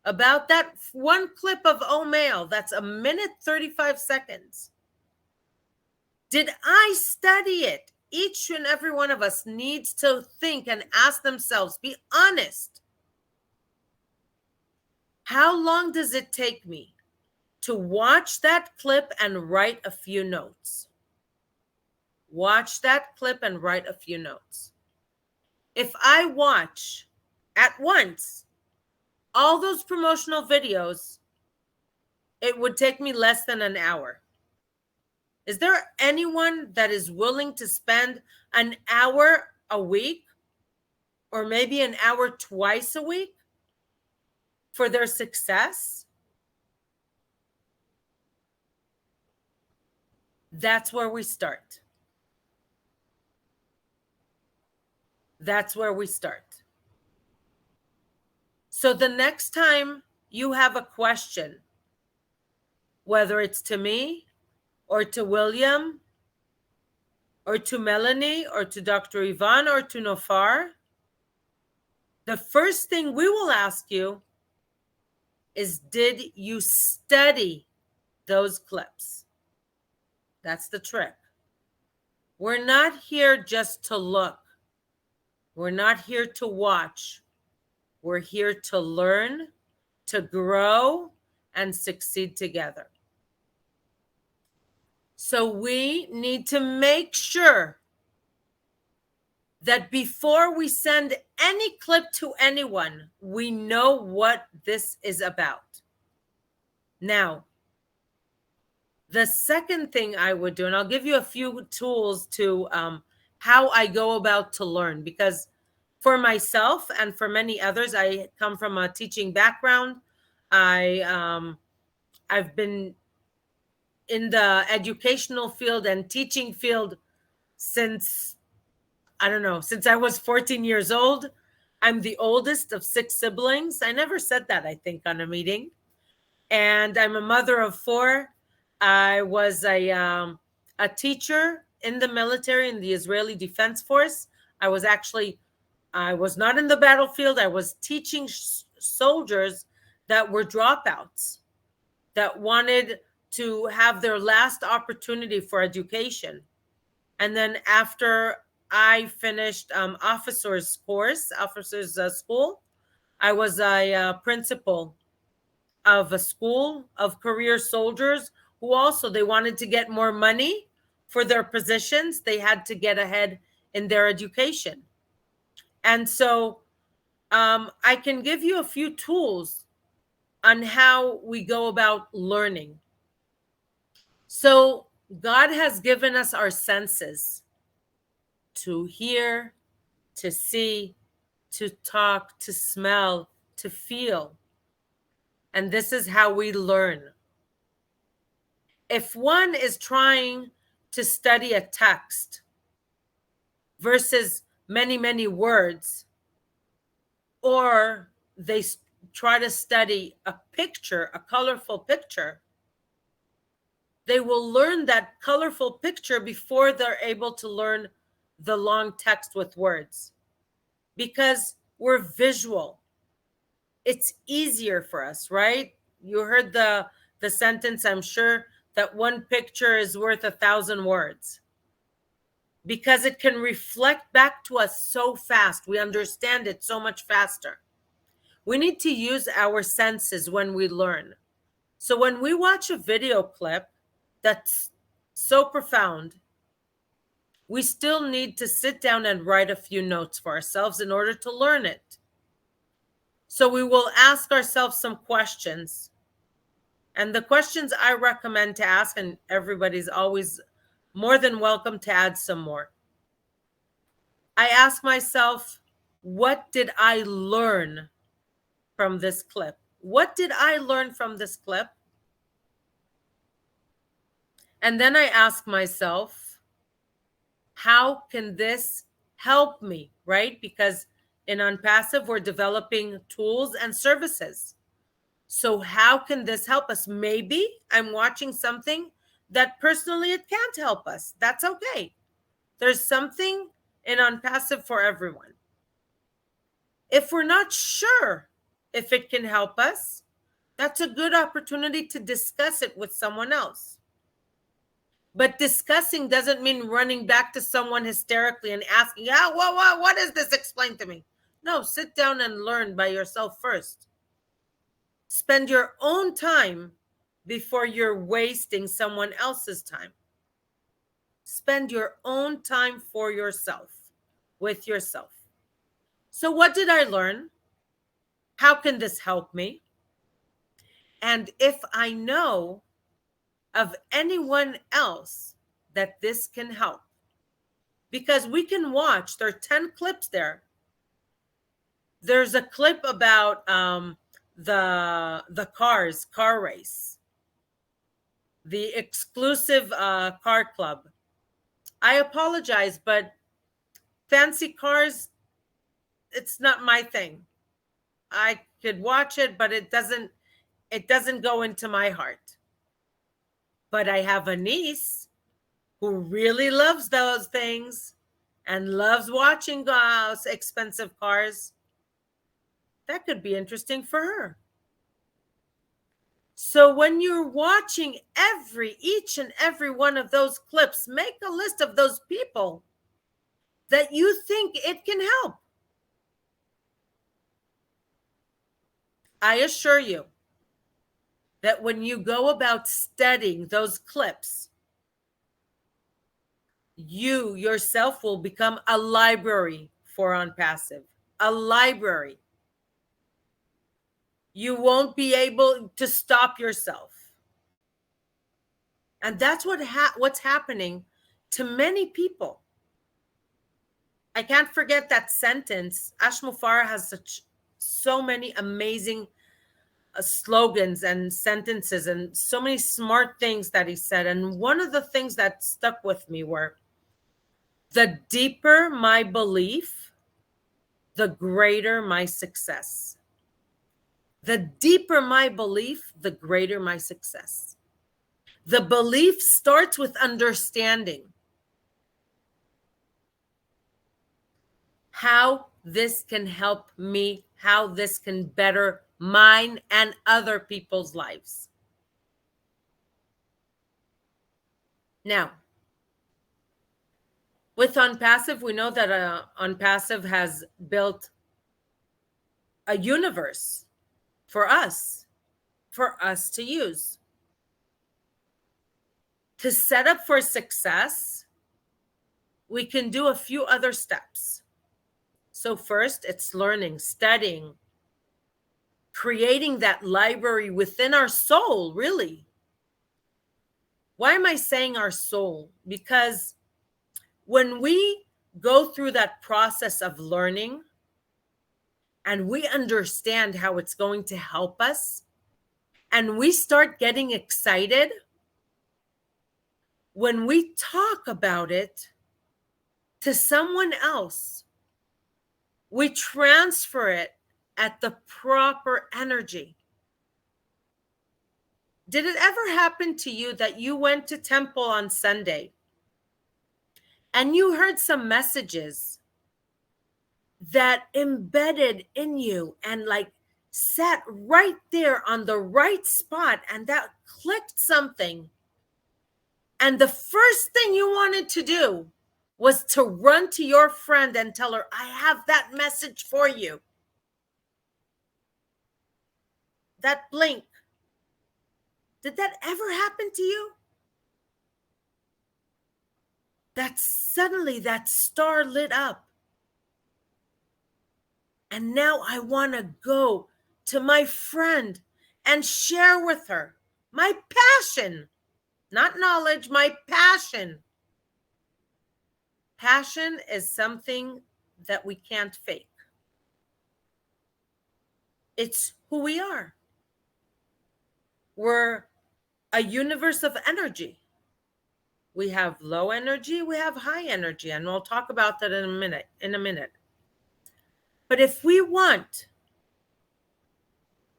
about that one clip of Oh Mail that's a minute 35 seconds. Did I study it each and every one of us needs to think and ask themselves, be honest. How long does it take me to watch that clip and write a few notes? Watch that clip and write a few notes. If I watch at once all those promotional videos, it would take me less than an hour. Is there anyone that is willing to spend an hour a week or maybe an hour twice a week for their success? That's where we start. That's where we start. So the next time you have a question, whether it's to me or to William or to Melanie or to Dr. Yvonne or to Nufar, the first thing we will ask you is, did you study those clips? That's the trick. We're not here just to look. We're not here to watch. We're here to learn, to grow, and succeed together. So we need to make sure that before we send any clip to anyone, we know what this is about. Now, the second thing I would do, and I'll give you a few tools to how I go about to learn, because for myself and for many others, I come from a teaching background. I've been in the educational field and teaching field since, I don't know, since I was 14 years old. I'm the oldest of 6 siblings. I never said that, I think, on a meeting. And I'm a mother of 4. I was a teacher in the military, in the Israeli Defense Force. I was not in the battlefield. I was teaching soldiers that were dropouts, that wanted to have their last opportunity for education. And then after I finished officers school, I was a principal of a school of career soldiers who also, they wanted to get more money for their positions. They had to get ahead in their education. And so I can give you a few tools on how we go about learning. So God has given us our senses to hear, to see, to talk, to smell, to feel. And this is how we learn. If one is trying to study a text versus many, many words, or they try to study a picture, a colorful picture, they will learn that colorful picture before they're able to learn the long text with words, because we're visual. It's easier for us, right? You heard the sentence, I'm sure, that one picture is worth 1,000 words, because it can reflect back to us so fast. We understand it so much faster. We need to use our senses when we learn. So when we watch a video clip that's so profound, we still need to sit down and write a few notes for ourselves in order to learn it. So we will ask ourselves some questions. And the questions I recommend to ask, and everybody's always more than welcome to add some more. I ask myself, what did I learn from this clip? What did I learn from this clip? And then I ask myself, how can this help me, right? Because in ONPASSIVE, we're developing tools and services. So how can this help us? Maybe I'm watching something that personally it can't help us. That's okay. There's something in ONPASSIVE for everyone. If we're not sure if it can help us, that's a good opportunity to discuss it with someone else. But discussing doesn't mean running back to someone hysterically and asking, "Yeah, what is this? Explain to me." No, sit down and learn by yourself first. Spend your own time before you're wasting someone else's time. Spend your own time for yourself, with yourself. So what did I learn? How can this help me? And if I know of anyone else that this can help, because we can watch, there are 10 clips there. There's a clip about the car race, the exclusive car club. I apologize, but fancy cars, it's not my thing. I could watch it, but it doesn't go into my heart. But I have a niece who really loves those things and loves watching expensive cars. That could be interesting for her. So when you're watching each and every one of those clips, make a list of those people that you think it can help. I assure you that when you go about studying those clips, you yourself will become a library for ONPASSIVE, a library. You won't be able to stop yourself. And that's what's happening to many people. I can't forget that sentence. Ashmufara has so many amazing slogans and sentences and so many smart things that he said. And one of the things that stuck with me were, the deeper my belief, the greater my success. The deeper my belief, the greater my success. The belief starts with understanding how this can help me, how this can better mine and other people's lives. Now, with ONPASSIVE, we know that ONPASSIVE has built a universe for us to use. To set up for success, we can do a few other steps. So first, it's learning, studying, creating that library within our soul, really. Why am I saying our soul? Because when we go through that process of learning and we understand how it's going to help us, and we start getting excited, when we talk about it to someone else, we transfer it at the proper energy. Did it ever happen to you that you went to temple on Sunday and you heard some messages that embedded in you and like sat right there on the right spot, and that clicked something? And the first thing you wanted to do was to run to your friend and tell her, I have that message for you. That blink. Did that ever happen to you? That suddenly that star lit up. And now I want to go to my friend and share with her my passion, not knowledge, my passion. Passion is something that we can't fake. It's who we are. We're a universe of energy. We have low energy, we have high energy, and we'll talk about that in a minute. But if we want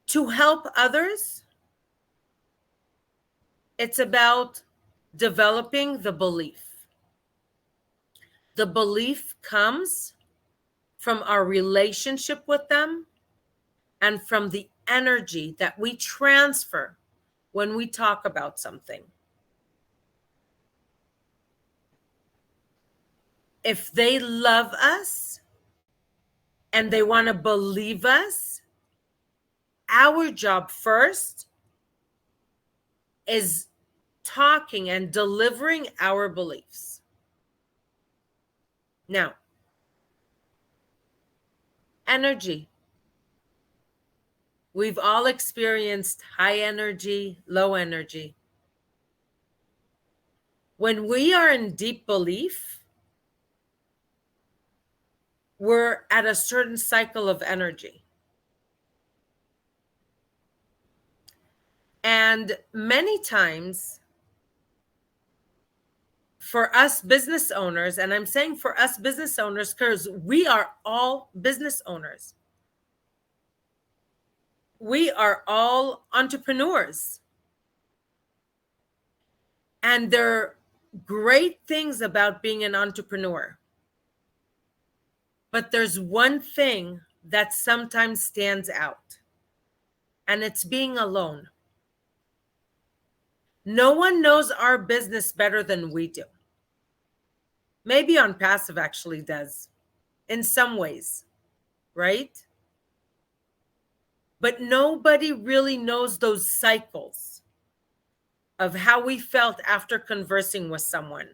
to help others, it's about developing the belief. The belief comes from our relationship with them and from the energy that we transfer when we talk about something. if they love us and they want to believe us, our job first is talking and delivering our beliefs. Now, energy. We've all experienced high energy, low energy. When we are in deep belief, we're at a certain cycle of energy. And many times, for us business owners, and I'm saying for us business owners because we are all business owners, we are all entrepreneurs. And there are great things about being an entrepreneur. But there's one thing that sometimes stands out, and it's being alone. No one knows our business better than we do. Maybe ONPASSIVE actually does in some ways, right? But nobody really knows those cycles of how we felt after conversing with someone.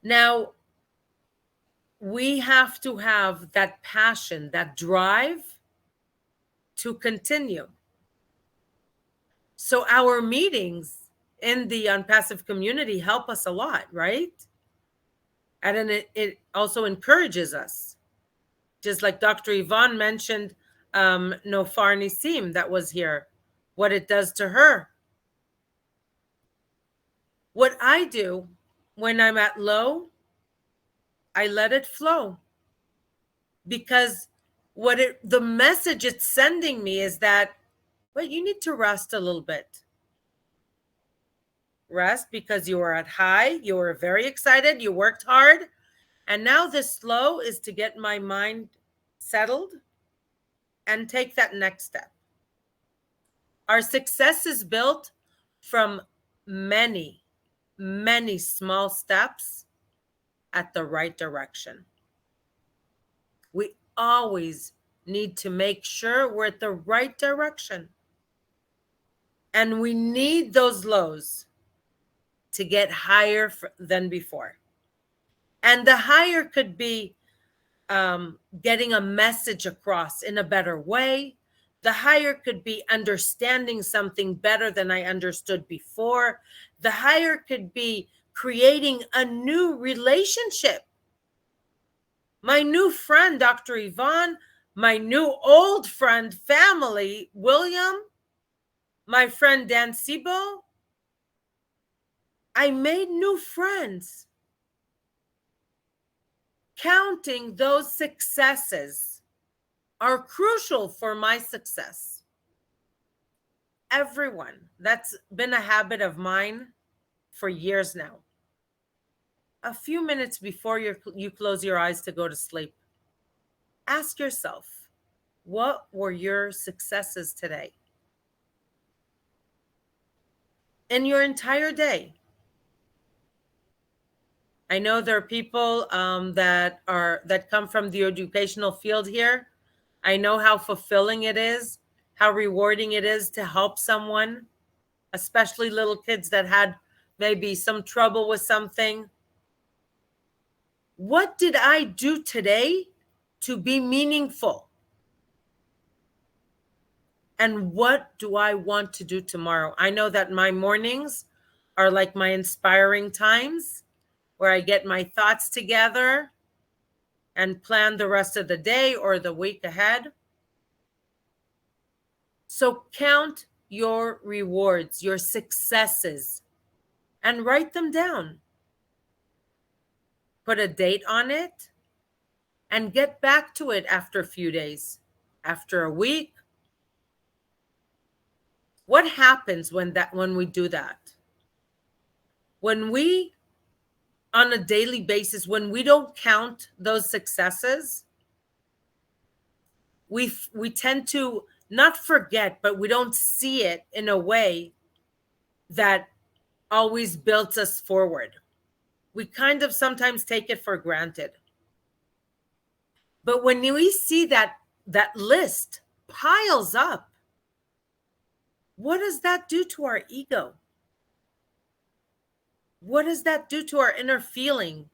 Now, we have to have that passion, that drive to continue. So our meetings in the ONPASSIVE community help us a lot, right? And then it also encourages us. Just like Dr. Yvonne mentioned, Nufar Nissim that was here, what it does to her. What I do when I'm at low, I let it flow. Because the message it's sending me is that, well, you need to rest a little bit. Rest because you were at high, you were very excited, you worked hard, and now this low is to get my mind settled and take that next step. Our success is built from many, many small steps at the right direction. We always need to make sure we're at the right direction. And we need those lows to get higher than before. And the higher could be getting a message across in a better way. The higher could be understanding something better than I understood before. The higher could be creating a new relationship. My new friend, Dr. Yvonne, my new old friend, family, William, my friend Dan Sibo. I made new friends. Counting those successes are crucial for my success. Everyone, that's been a habit of mine for years now. A few minutes before you close your eyes to go to sleep, ask yourself, what were your successes today? In your entire day. I know there are people that come from the educational field here. I know how fulfilling it is, how rewarding it is to help someone, especially little kids that had maybe some trouble with something. What did I do today to be meaningful? And what do I want to do tomorrow? I know that my mornings are like my inspiring times where I get my thoughts together and plan the rest of the day or the week ahead. So count your rewards, your successes, and write them down. Put a date on it and get back to it after a few days, after a week. What happens when we do that? When we, on a daily basis, when we don't count those successes, we tend to not forget, but we don't see it in a way that always builds us forward. we kind of sometimes take it for granted. But when we see that list piles up, what does that do to our ego? What does that do to our inner feeling?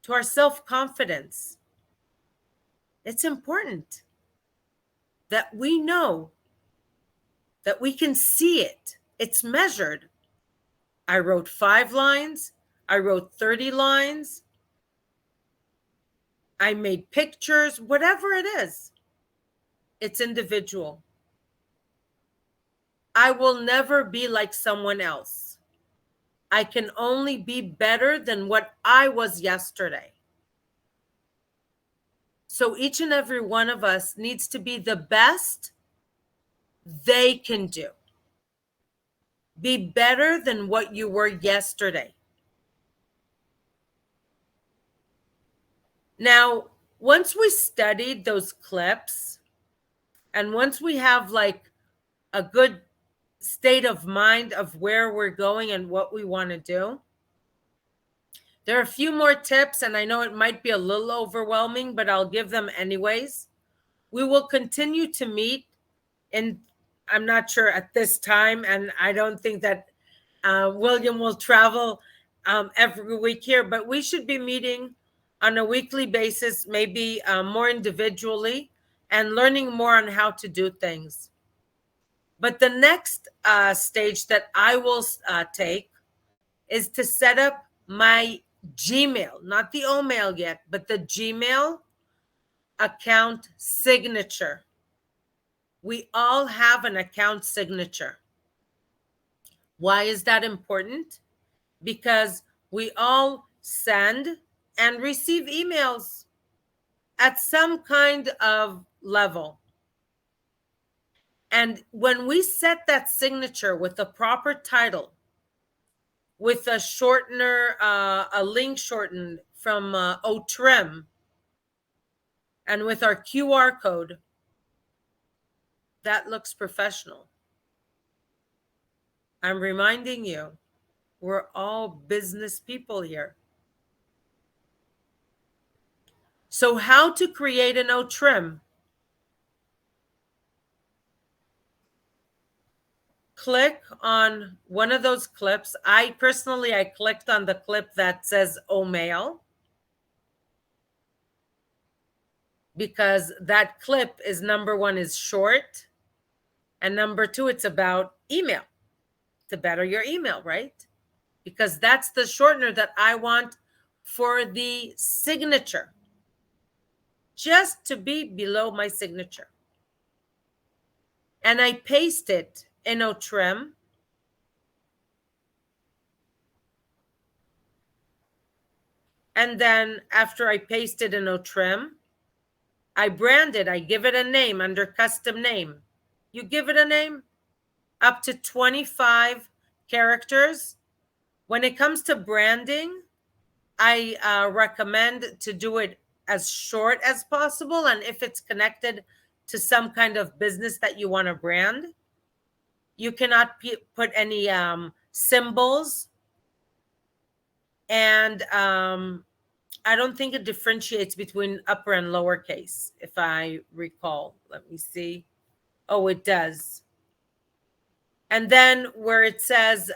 To our self-confidence? It's important that we know that we can see it. It's measured. I wrote 5 lines. I wrote 30 lines. I made pictures, whatever it is. It's individual. I will never be like someone else. I can only be better than what I was yesterday. So each and every one of us needs to be the best they can do. Be better than what you were yesterday. Now, once we studied those clips, and once we have like a good state of mind of where we're going and what we want to do, there are a few more tips, and I know it might be a little overwhelming, but I'll give them anyways. We will continue to meet, and I'm not sure at this time, and I don't think that William will travel every week here, but we should be meeting on a weekly basis, maybe more individually, and learning more on how to do things. But the next stage that I will take is to set up my Gmail, not the O-mail yet, but the Gmail account signature. We all have an account signature. Why is that important? Because we all send and receive emails at some kind of level. And when we set that signature with a proper title, with a shortener, a link shortened from OTRIM, and with our QR code, that looks professional. I'm reminding you, we're all business people here. So how to create an OTRIM? Click on one of those clips. I clicked on the clip that says O-mail, because that clip is, number one, is short, and number two, it's about email, to better your email, right? Because that's the shortener that I want for the signature, just to be below my signature. And I paste it in OTRIM. And then after I paste it in OTRIM, I brand it. I give it a name under custom name. You give it a name up to 25 characters. When it comes to branding, I recommend to do it as short as possible. And if it's connected to some kind of business that you want to brand, you cannot put any symbols. And I don't think it differentiates between upper and lowercase, if I recall. Let me see. Oh, it does. And then where it says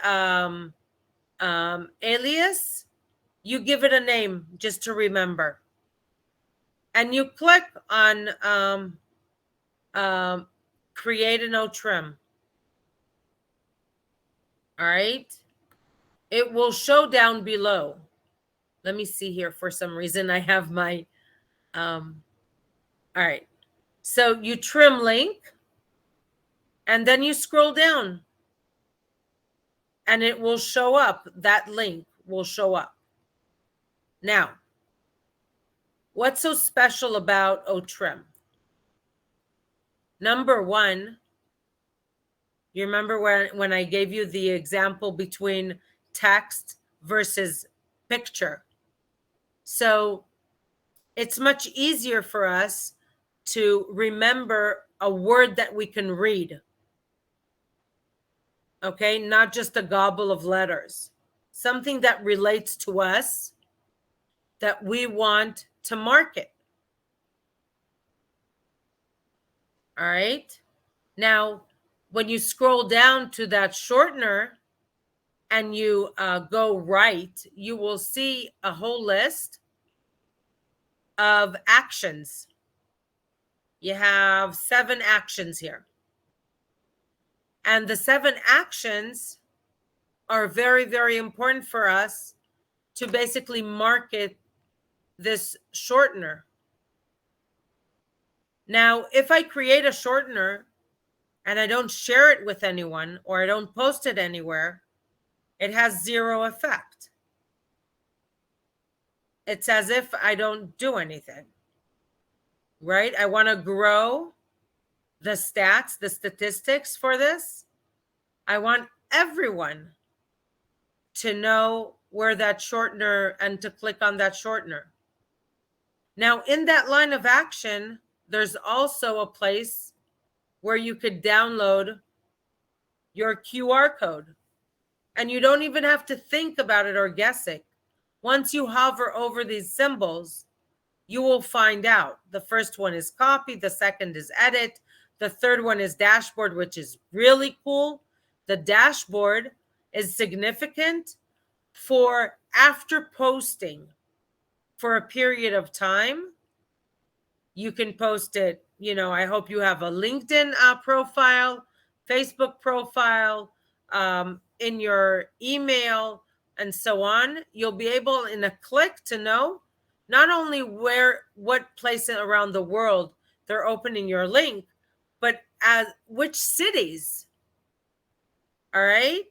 alias, you give it a name just to remember. And you click on create an OTRIM. All right. It will show down below. Let me see here. For some reason, I have my, all right. So you trim link, and then you scroll down, and it will show up. That link will show up. Now, what's so special about OTRIM? Number one, you remember when I gave you the example between text versus picture? So it's much easier for us to remember a word that we can read. Okay, not just a gobble of letters. something that relates to us that we want to market. All right. Now, when you scroll down to that shortener and you go right, you will see a whole list of actions. You have 7 actions here. And the 7 actions are very, very important for us to basically market this shortener. Now, if I create a shortener and I don't share it with anyone or I don't post it anywhere, it has 0 effect. It's as if I don't do anything, right? I want to grow the stats, the statistics for this. I want everyone to know where that shortener and to click on that shortener. Now, in that line of action, there's also a place where you could download your QR code. And you don't even have to think about it or guess it. Once you hover over these symbols, you will find out. The first one is copy, the second is edit, the third one is dashboard, which is really cool. The dashboard is significant for after posting for a period of time. You can post it, I hope you have a LinkedIn profile, Facebook profile, in your email, and so on. You'll be able in a click to know not only what place around the world they're opening your link, but which cities. All right.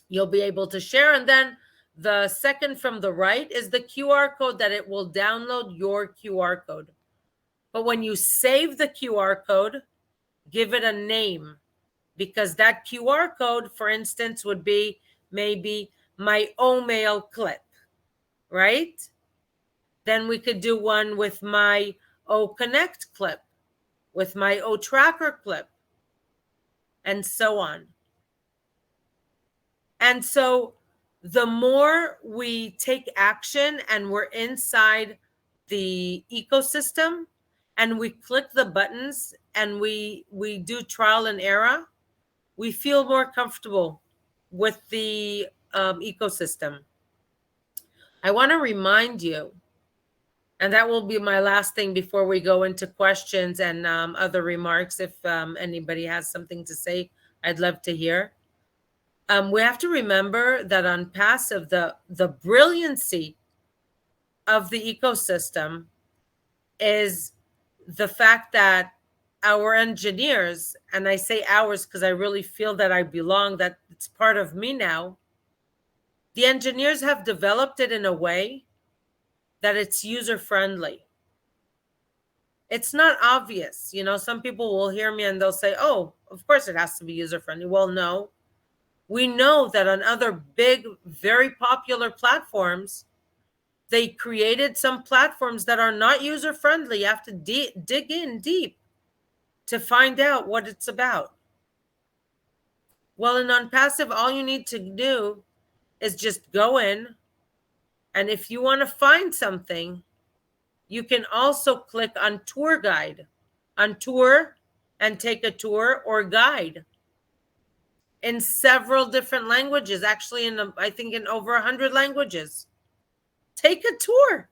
You'll be able to share. And then the second from the right is the QR code that it will download your QR code. But when you save the QR code, give it a name, because that QR code, for instance, would be maybe my O-mail clip, right? Then we could do one with my O-connect clip, with my O-tracker clip, and so on. And so the more we take action and we're inside the ecosystem and we click the buttons and we do trial and error, we feel more comfortable with the ecosystem. I want to remind you, and that will be my last thing before we go into questions and other remarks. If anybody has something to say, I'd love to hear. We have to remember that on passive, the brilliancy of the ecosystem is the fact that our engineers, and I say ours because I really feel that I belong, that it's part of me now. The engineers have developed it in a way that it's user-friendly. It's not obvious. Some people will hear me and they'll say, oh, of course it has to be user-friendly. Well, no. We know that on other big, very popular platforms, they created some platforms that are not user-friendly. You have to dig in deep to find out what it's about. Well, in ONPASSIVE, all you need to do is just go in, and if you want to find something, you can also click on tour guide, on tour, and take a tour or guide in several different languages, actually I think in over 100 languages. Take a tour.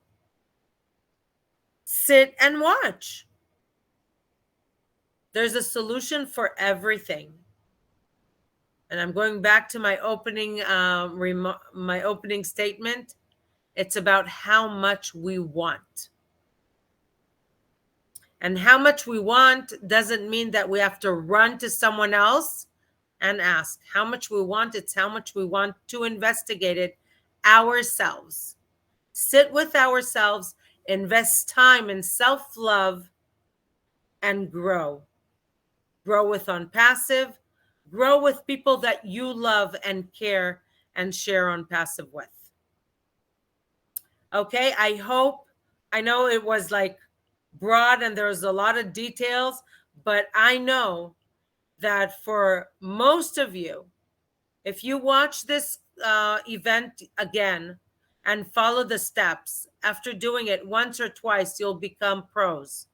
Sit and watch. There's a solution for everything. And I'm going back to my opening statement. It's about how much we want. And how much we want doesn't mean that we have to run to someone else and ask. How much we want, it's how much we want to investigate it ourselves. Sit with ourselves, invest time in self-love, and grow. Grow with ONPASSIVE. Grow with people that you love and care and share ONPASSIVE with. Okay, I know it was like broad and there was a lot of details, but I know that for most of you, if you watch this event again and follow the steps. After doing it once or twice, you'll become pros.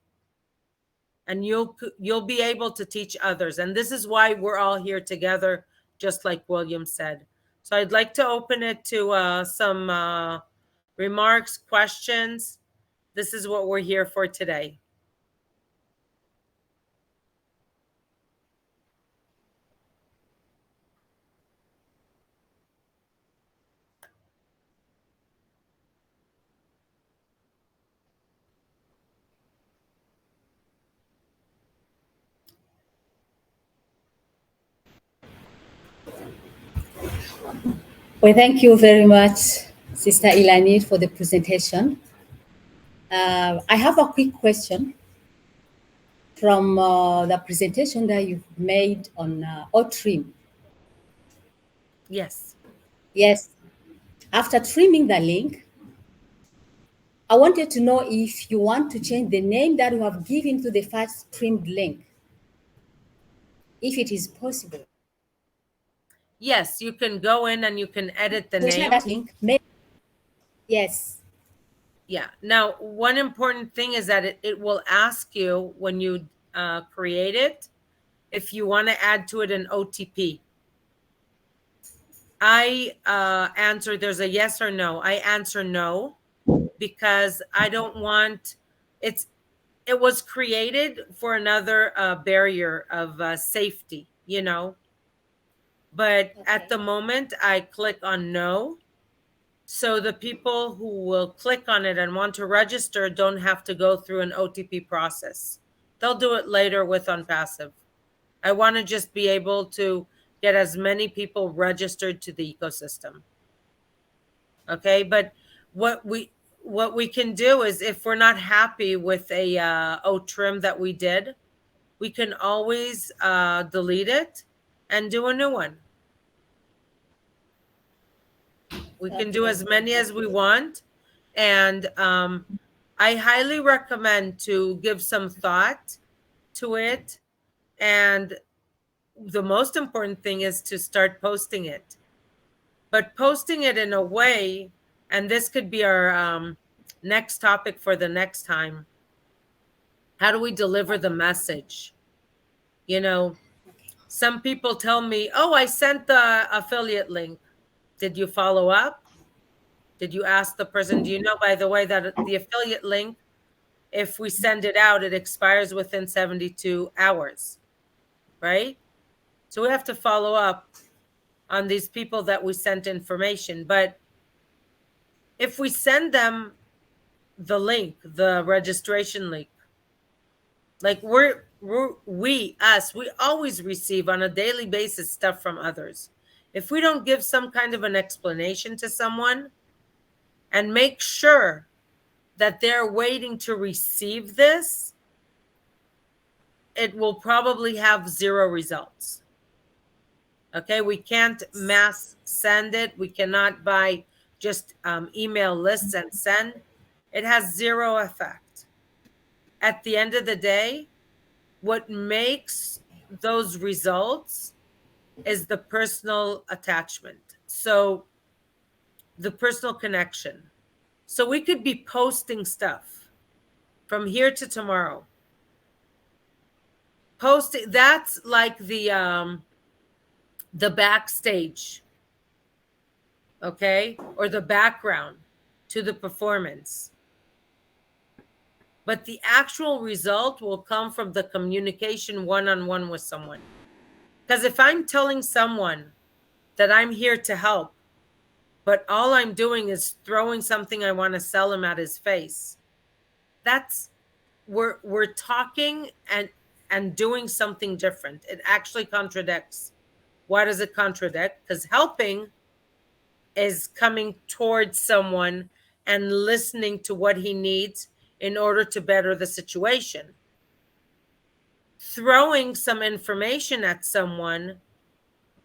And you'll be able to teach others. And this is why we're all here together, just like William said. So I'd like to open it to some remarks, questions. This is what we're here for today. Well, thank you very much, Sister Ilani, for the presentation. I have a quick question from the presentation that you've made on trim. Yes. Yes. After trimming the link, I wanted to know if you want to change the name that you have given to the first trimmed link, if it is possible. Yes, you can go in and you can edit the name. That link. Yes. Yeah. Now, one important thing is that it will ask you when you create it if you want to add to it an OTP. I answer, there's a yes or no. I answer no because I don't want, it was created for another barrier of safety, you know. But Okay. at the moment, I click on no. So the people who will click on it and want to register don't have to go through an OTP process. They'll do it later with ONPASSIVE. I want to just be able to get as many people registered to the ecosystem. Okay, but what we can do is, if we're not happy with a trim that we did, we can always delete it and do a new one. We can do as many as we want. And I highly recommend to give some thought to it. And the most important thing is to start posting it. But posting it in a way, and this could be our next topic for the next time. How do we deliver the message? You know, some people tell me, oh, I sent the affiliate link. Did you follow up? Did you ask the person, do you know, by the way, that the affiliate link, if we send it out, it expires within 72 hours, right? So we have to follow up on these people that we sent information. But if we send them the link, the registration link, like we always receive on a daily basis stuff from others. If we don't give some kind of an explanation to someone and make sure that they're waiting to receive this, it will probably have zero results. Okay, we can't mass send it. We cannot buy just email lists and send. It has zero effect. At the end of the day, what makes those results is the personal attachment. So the personal connection. So we could be posting stuff from here to tomorrow. Posting, that's like the backstage, okay, or the background to the performance. But the actual result will come from the communication one-on-one with someone. Because if I'm telling someone that I'm here to help, but all I'm doing is throwing something I want to sell him at his face, that's we're talking and doing something different. It actually contradicts. Why does it contradict? Because helping is coming towards someone and listening to what he needs in order to better the situation. Throwing some information at someone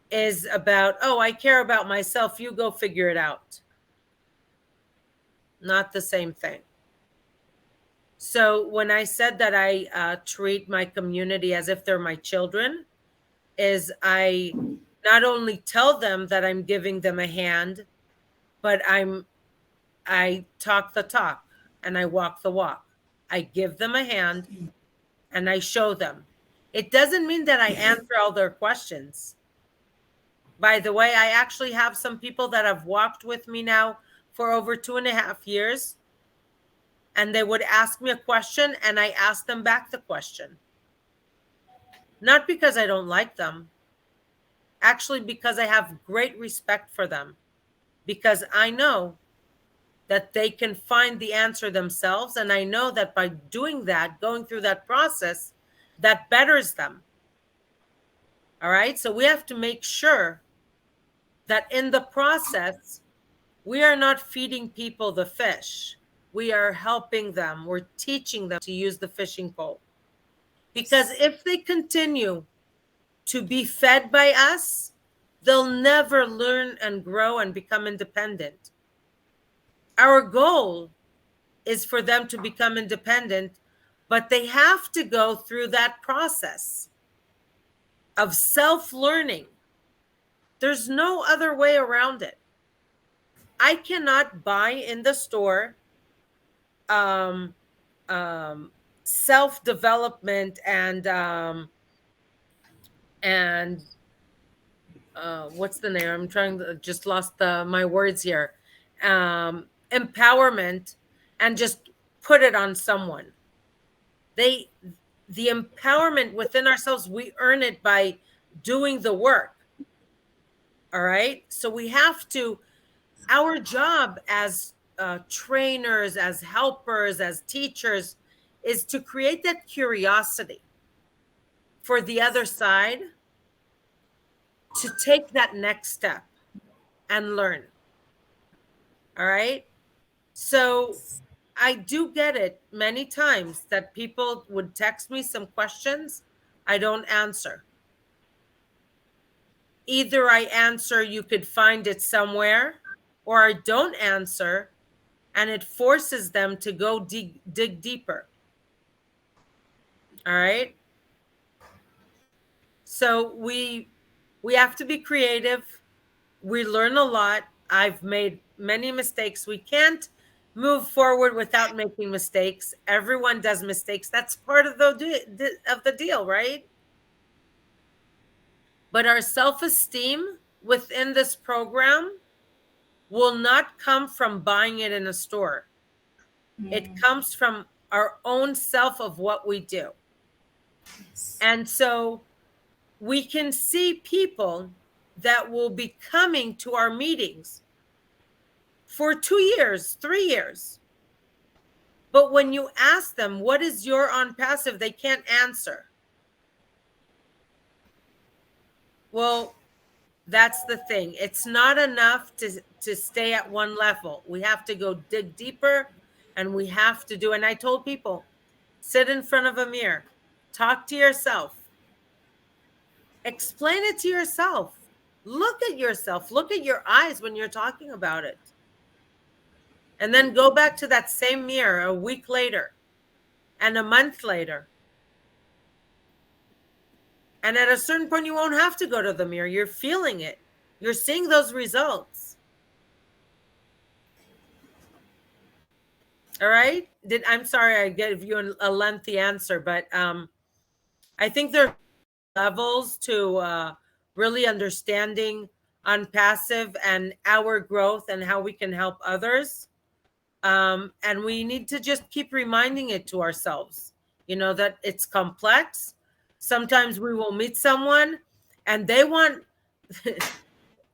is about, oh, I care about myself, you go figure it out. Not the same thing. So when I said that I treat my community as if they're my children, is I not only tell them that I'm giving them a hand, but I talk the talk and I walk the walk. I give them a hand and I show them. It doesn't mean that I answer all their questions. By the way, I actually have some people that have walked with me now for over 2.5 years, and they would ask me a question and I ask them back the question. Not because I don't like them, actually because I have great respect for them, because I know that they can find the answer themselves. And I know that by doing that, going through that process, that betters them. All right. So we have to make sure that in the process, we are not feeding people the fish. We are helping them. We're teaching them to use the fishing pole. Because if they continue to be fed by us, they'll never learn and grow and become independent. Our goal is for them to become independent, but they have to go through that process of self-learning. There's no other way around it. I cannot buy in the store self-development and what's the name? I'm trying to just lost my words here. Empowerment, and just put it on someone. The empowerment within ourselves, we earn it by doing the work. All right. So we have to, our job as trainers, as helpers, as teachers, is to create that curiosity for the other side to take that next step and learn. All right. So I do get it many times that people would text me some questions. I don't answer. Either I answer, you could find it somewhere, or I don't answer, and it forces them to go dig deeper. All right. So we have to be creative. We learn a lot. I've made many mistakes. We can't move forward without making mistakes. Everyone does mistakes. That's part of the deal, right? But our self-esteem within this program will not come from buying it in a store. It comes from our own self of what we do. And so we can see people that will be coming to our meetings for 2 years, 3 years. But when you ask them, what is your ONPASSIVE, they can't answer. Well, that's the thing. It's not enough to stay at one level. We have to go dig deeper, and we have to do, and I told people, sit in front of a mirror, talk to yourself, explain it to yourself, look at yourself, look at your eyes when you're talking about it. And then go back to that same mirror a week later and a month later. And at a certain point, you won't have to go to the mirror. You're feeling it. You're seeing those results. All right? I'm sorry I gave you a lengthy answer, but I think there are levels to really understanding ONPASSIVE and our growth and how we can help others. And we need to just keep reminding it to ourselves, that it's complex. Sometimes we will meet someone and they want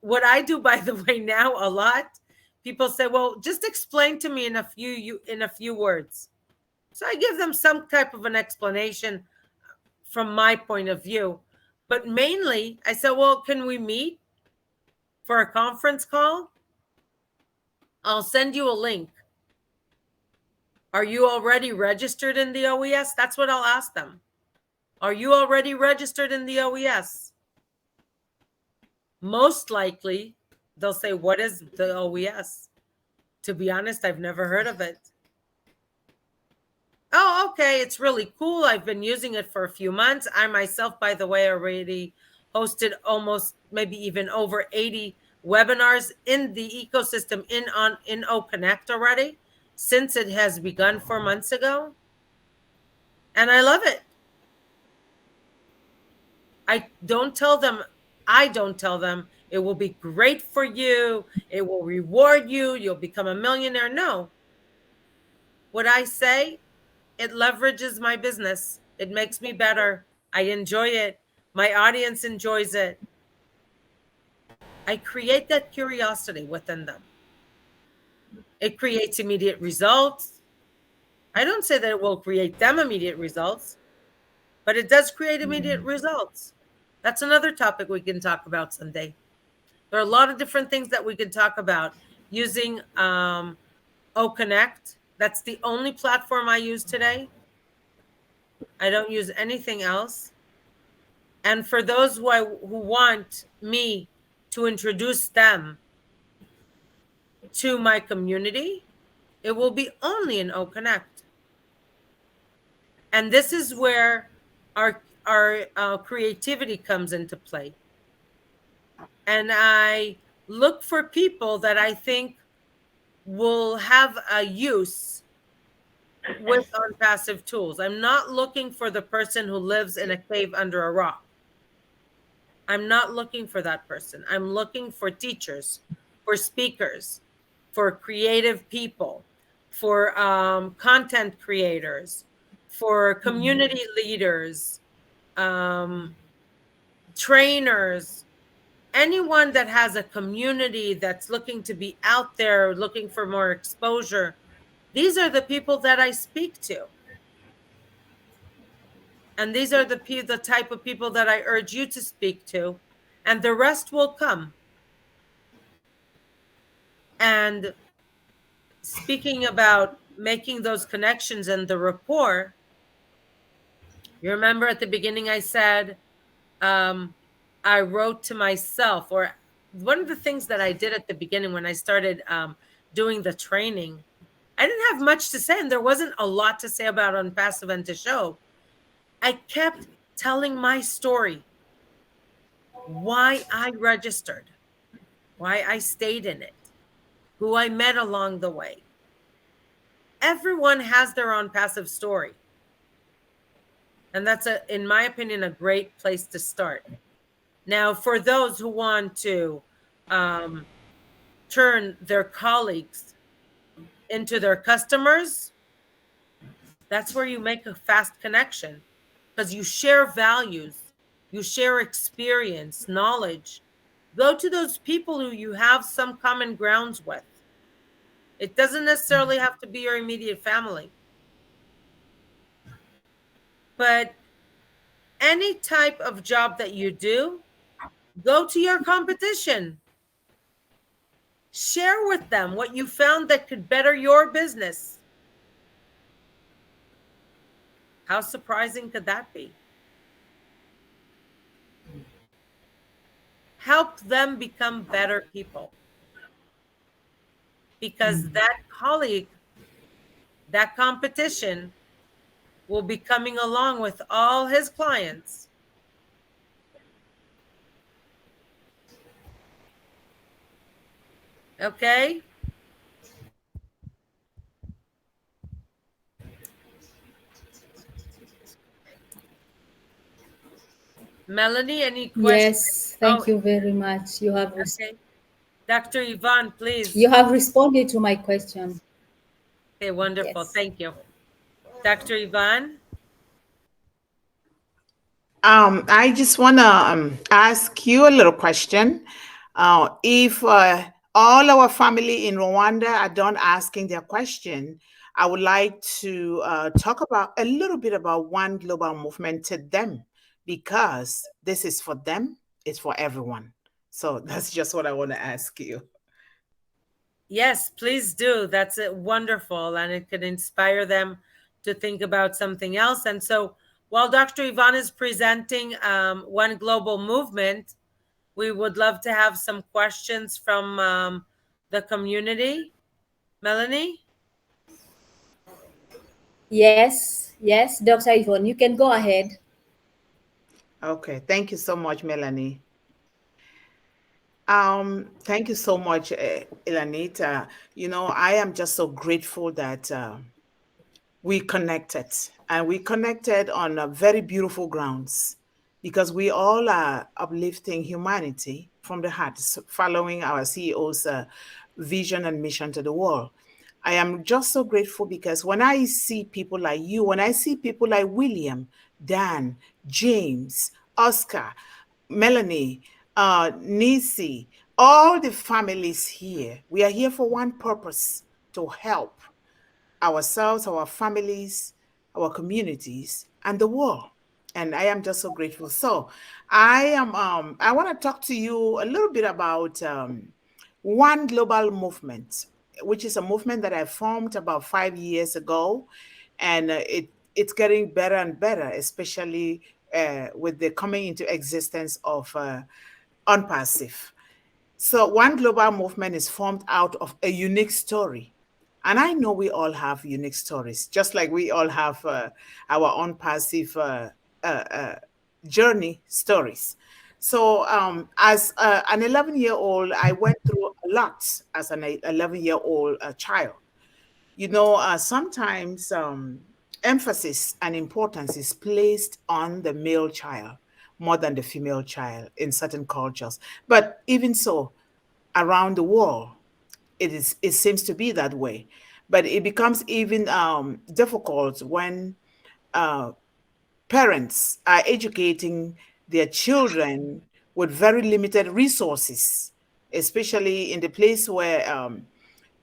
what I do, by the way, now a lot. People say, well, just explain to me in a few words. So I give them some type of an explanation from my point of view. But mainly I said, well, can we meet for a conference call? I'll send you a link. Are you already registered in the OES? That's what I'll ask them. Are you already registered in the OES? Most likely, they'll say, what is the OES? To be honest, I've never heard of it. Oh, okay. It's really cool. I've been using it for a few months. I myself, by the way, already hosted almost maybe even over 80 webinars in the ecosystem in OConnect already, since it has begun 4 months ago. And I love it. I don't tell them it will be great for you, it will reward you, you'll become a millionaire. No. What I say, it leverages my business. It makes me better. I enjoy it. My audience enjoys it. I create that curiosity within them. It creates immediate results. I don't say that it will create them immediate results, but it does create immediate results. That's another topic we can talk about someday. There are a lot of different things that we can talk about using OConnect. That's the only platform I use today. I don't use anything else. And for those who want me to introduce them to my community, it will be only in OConnect. And this is where our creativity comes into play. And I look for people that I think will have a use with ONPASSIVE tools. I'm not looking for the person who lives in a cave under a rock. I'm not looking for that person. I'm looking for teachers, for speakers, for creative people, for content creators, for community leaders, trainers, anyone that has a community that's looking to be out there, looking for more exposure. These are the people that I speak to. And these are the type of people that I urge you to speak to, and the rest will come. And speaking about making those connections and the rapport, you remember at the beginning I said, I wrote to myself, or one of the things that I did at the beginning when I started doing the training, I didn't have much to say, and there wasn't a lot to say about ONPASSIVE and to show. I kept telling my story, why I registered, why I stayed in it, who I met along the way. Everyone has their ONPASSIVE story. And that's, in my opinion, a great place to start. Now, for those who want to turn their colleagues into their customers, that's where you make a fast connection, because you share values, you share experience, knowledge. Go to those people who you have some common grounds with. It doesn't necessarily have to be your immediate family. But any type of job that you do, go to your competition. Share with them what you found that could better your business. How surprising could that be? Help them become better people. Because that colleague, that competition, will be coming along with all his clients. Okay? Melanie, any questions? Yes, thank you very much. You have Okay. Dr. Yvonne, please. you have responded to my question. Okay, wonderful. Yes. Thank you. Dr. Yvonne? I just want to ask you a little question. If all our family in Rwanda are done asking their question, I would like to talk about a little bit about One Global Movement to them, because this is for them, it's for everyone. So that's just what I want to ask you. Yes, please do. That's wonderful, and it could inspire them to think about something else. And so while Dr. Yvonne is presenting One Global Movement, we would love to have some questions from the community. Melanie? Yes, Dr. Yvonne, you can go ahead. Okay, thank you so much, Melanie. Thank you so much, Elanita. I am just so grateful that we connected, and we connected on very beautiful grounds, because we all are uplifting humanity from the heart, following our CEO's vision and mission to the world. I am just so grateful because when I see people like you, when I see people like William, Dan, James, Oscar, Melanie, Nisi, all the families here, we are here for one purpose: to help ourselves, our families, our communities, and the world. And I am just so grateful. So I want to talk to you a little bit about one global movement, which is a movement that I formed about 5 years ago. And it's getting better and better, especially with the coming into existence of ONPASSIVE. So one global movement is formed out of a unique story. And I know we all have unique stories, just like we all have our own passive journey stories. So as an 11-year-old, I went through a lot as an 11-year-old child. Sometimes emphasis and importance is placed on the male child more than the female child in certain cultures. But even so, around the world, it seems to be that way. But it becomes even difficult when uh, parents are educating their children with very limited resources, especially in the place where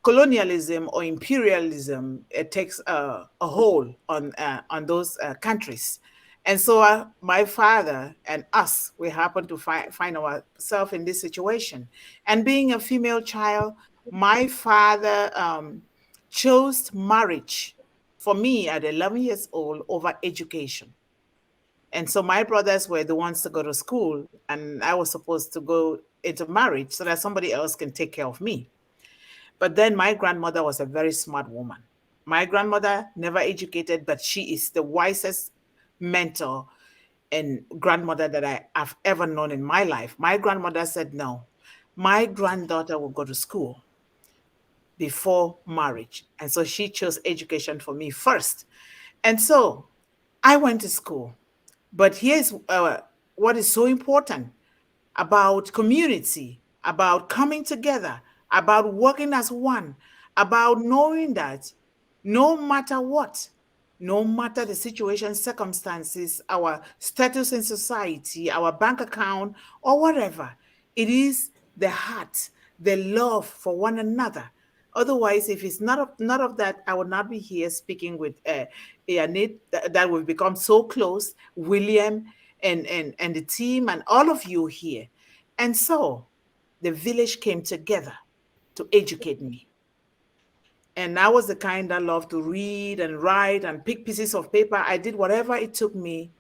colonialism or imperialism, it takes a hold on those countries. And so my father and us, we happen to find ourselves in this situation. And being a female child, my father chose marriage for me at 11 years old over education. And so my brothers were the ones to go to school, and I was supposed to go into marriage so that somebody else can take care of me. But then my grandmother was a very smart woman. My grandmother never educated, but she is the wisest mentor and grandmother that I have ever known in my life. My grandmother said, no, my granddaughter will go to school before marriage. And so she chose education for me first. And so I went to school. But here's what is so important about community, about coming together, about working as one, about knowing that no matter what, no matter the situation, circumstances, our status in society, our bank account, or whatever, it is the heart, the love for one another. Otherwise, if it's none of that, I would not be here speaking with Yanit, that we've become so close, William and the team and all of you here. And so the village came together to educate me. And I was the kind that loved to read and write and pick pieces of paper. I did whatever it took me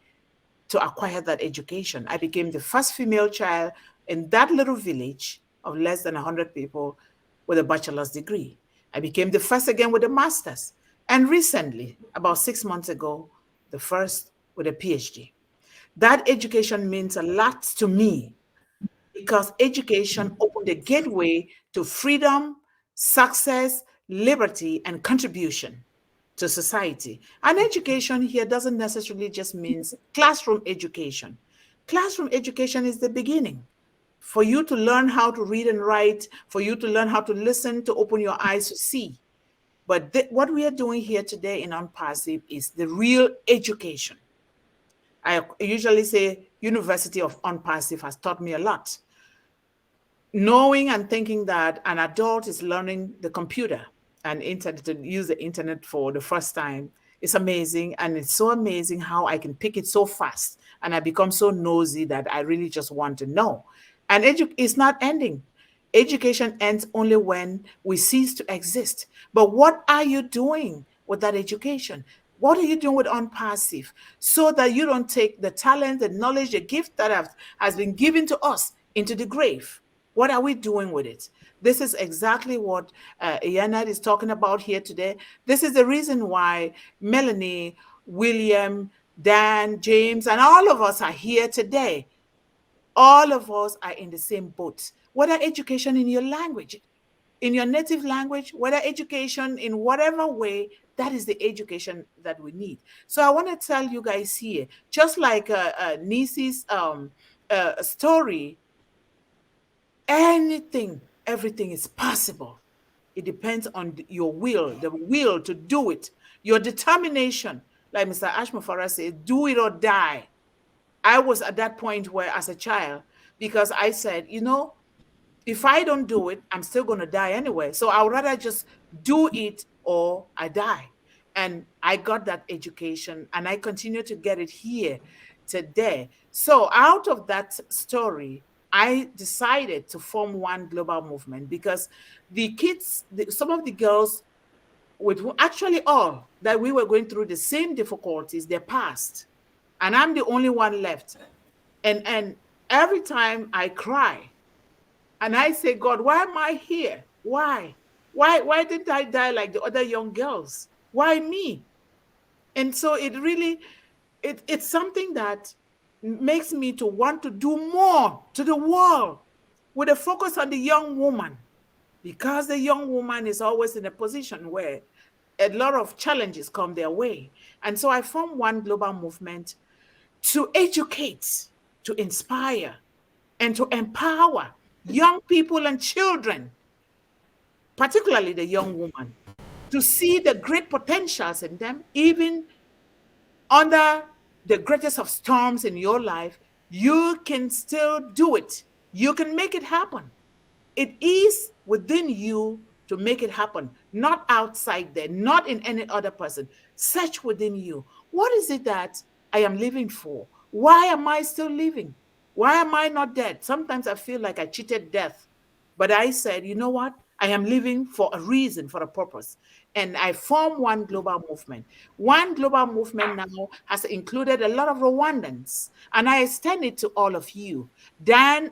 to acquire that education. I became the first female child in that little village of less than 100 people with a bachelor's degree. I became the first again with a master's. And recently, about 6 months ago, the first with a PhD. That education means a lot to me because education opened the gateway to freedom, success, liberty, and contribution to society. And education here doesn't necessarily just means classroom education. Classroom education is the beginning. For you to learn how to read and write, for you to learn how to listen, to open your eyes to see. But what we are doing here today in ONPASSIVE is the real education. I usually say University of ONPASSIVE has taught me a lot. Knowing and thinking that an adult is learning the computer and internet, to use the internet for the first time, is amazing. And it's so amazing how I can pick it so fast. And I become so nosy that I really just want to know. And it's not ending. Education ends only when we cease to exist. But what are you doing with that education? What are you doing with ONPASSIVE so that you don't take the talent, the knowledge, the gift that has been given to us into the grave? What are we doing with it? This is exactly what Iyanat is talking about here today. This is the reason why Melanie, William, Dan, James, and all of us are here today. All of us are in the same boat. Whether education in your language, in your native language, whether education in whatever way, that is the education that we need. So I want to tell you guys here, just like Nisi's story, everything is possible. It depends on your will, the will to do it, your determination. Like Mr. Ashmafara said, do it or die. I was at that point where, as a child, because I said, if I don't do it, I'm still going to die anyway. So I would rather just do it or I die. And I got that education and I continue to get it here today. So out of that story, I decided to form one global movement because the kids, some of the girls, with actually all that we were going through the same difficulties, they passed. And I'm the only one left. And every time I cry, and I say, God, why am I here? Why? Why didn't I die like the other young girls? Why me? And so it really, it's something that makes me to want to do more to the world with a focus on the young woman, because the young woman is always in a position where a lot of challenges come their way. And so I formed one global movement to educate, to inspire, and to empower young people and children, particularly the young woman, to see the great potentials in them, even under the greatest of storms in your life. You can still do it. You can make it happen. It is within you to make it happen, not outside there, not in any other person. Search within you. What is it that I am living for? Why am I still living? Why am I not dead? Sometimes I feel like I cheated death. But I said, you know what? I am living for a reason, for a purpose. And I formed one global movement. One global movement now has included a lot of Rwandans. And I extend it to all of you. Dan,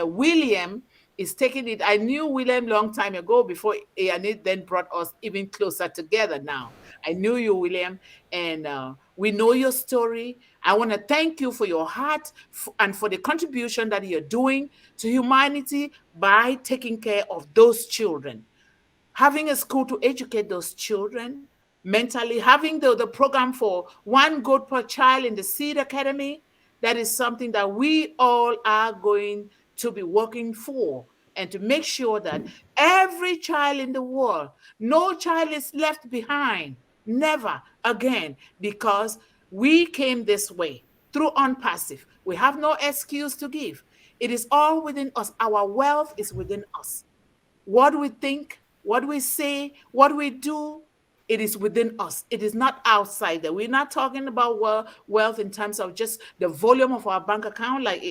William is taking it. I knew William long time ago before Ianit then brought us even closer together now. I knew you, William, and we know your story. I want to thank you for your heart and for the contribution that you're doing to humanity by taking care of those children. Having a school to educate those children mentally, having the program for one goat per child in the Seed Academy, that is something that we all are going to be working for, and to make sure that every child in the world, no child is left behind, never again, because we came this way through ONPASSIVE. We have no excuse to give. It is all within us. Our wealth is within us. What we think, what we say, what we do, it is within us. It is not outside there. We're not talking about wealth in terms of just the volume of our bank account, like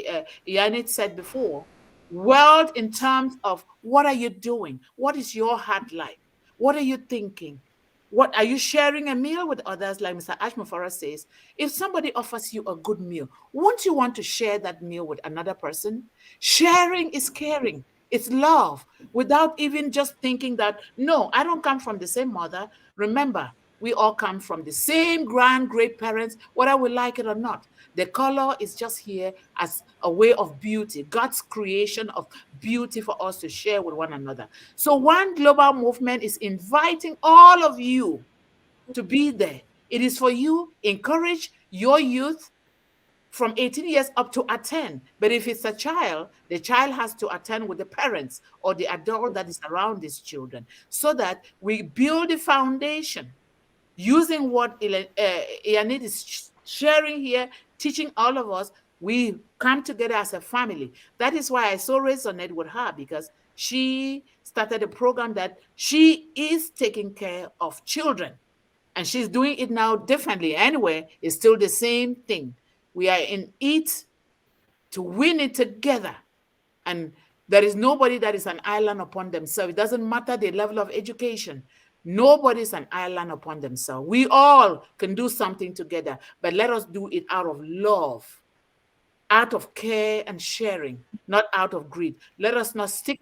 Yanit said before. Wealth in terms of what are you doing? What is your heart like? What are you thinking? What are you sharing a meal with others? Like Mr. Ashmafara says, if somebody offers you a good meal, won't you want to share that meal with another person? Sharing is caring. It's love, without even just thinking that, no, I don't come from the same mother. Remember, we all come from the same great parents, whether we like it or not. The color is just here as a way of beauty, God's creation of beauty for us to share with one another. So one global movement is inviting all of you to be there. It is for you. Encourage your youth from 18 years up to attend. But if it's a child, the child has to attend with the parents or the adult that is around these children, so that we build the foundation using what Ianit is sharing here, teaching all of us. We come together as a family. That is why I so resonate with her, because she started a program that she is taking care of children. And she's doing it now differently. Anyway, it's still the same thing. We are in it to win it together. And there is nobody that is an island upon themselves. It doesn't matter the level of education. Nobody is an island upon themselves. We all can do something together, but let us do it out of love, out of care and sharing, not out of greed. Let us not stick.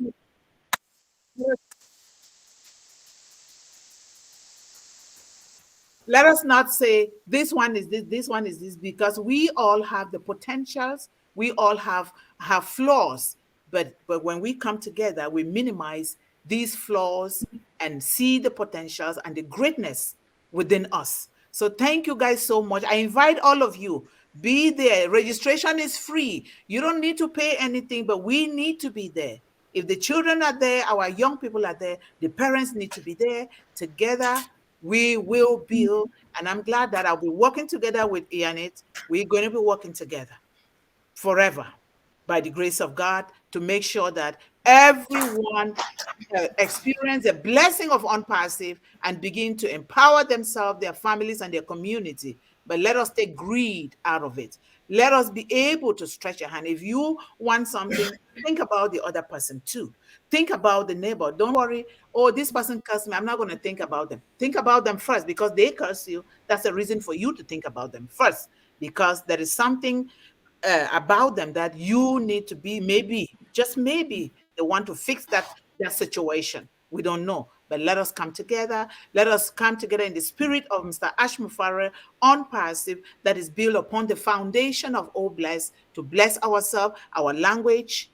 Let us not say this one is this one is this, because we all have the potentials, we all have flaws, but when we come together, we minimize these flaws and see the potentials and the greatness within us. So thank you guys so much. I invite all of you, be there. Registration is free. You don't need to pay anything, but we need to be there. If the children are there, our young people are there, the parents need to be there. Together we will build. And I'm glad that I'll be working together with Ianit. We're going to be working together forever by the grace of God to make sure that everyone experience the blessing of ONPASSIVE and begin to empower themselves, their families, and their community. But let us take greed out of it. Let us be able to stretch a hand. If you want something, think about the other person too. Think about the neighbor. Don't worry, oh, this person cursed me. I'm not going to think about them. Think about them first, because they curse you. That's a reason for you to think about them first, because there is something about them that you need to be, maybe, just maybe, they want to fix that situation. We don't know. But let us come together. Let us come together in the spirit of Mr. Ashmufare ONPASSIVE, that is built upon the foundation of all bless, to bless ourselves, our language,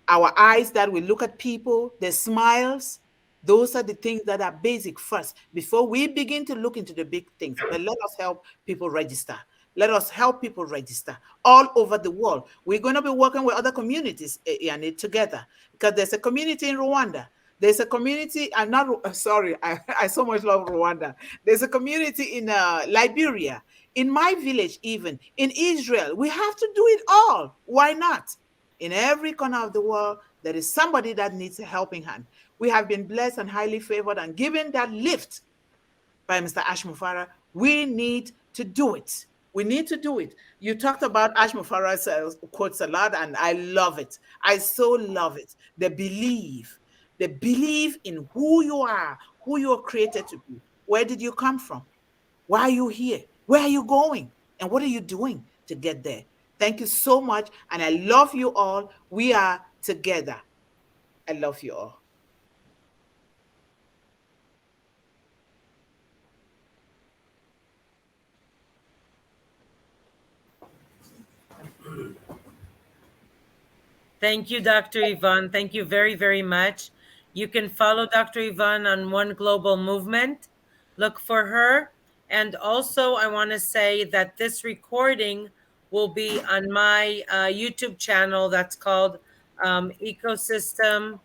our eyes that we look at people, their smiles. Those are the things that are basic first before we begin to look into the big things. But let us help people register. Let us help people register all over the world. We're going to be working with other communities and together, because there's a community in Rwanda. There's a community, I'm not, sorry, I so much love Rwanda. There's a community in Liberia, in my village, even in Israel. We have to do it all. Why not? In every corner of the world, there is somebody that needs a helping hand. We have been blessed and highly favored and given that lift by Mr. Ashmufara. We need to do it. We need to do it. You talked about Ashmufara's quotes a lot, and I love it. I so love it. The belief in who you are created to be. Where did you come from? Why are you here? Where are you going? And what are you doing to get there? Thank you so much. And I love you all. We are together. I love you all. Thank you, Dr. Yvonne. Thank you very, very much. You can follow Dr. Yvonne on One Global Movement. Look for her. And also, I want to say that this recording will be on my YouTube channel that's called Ecosystem.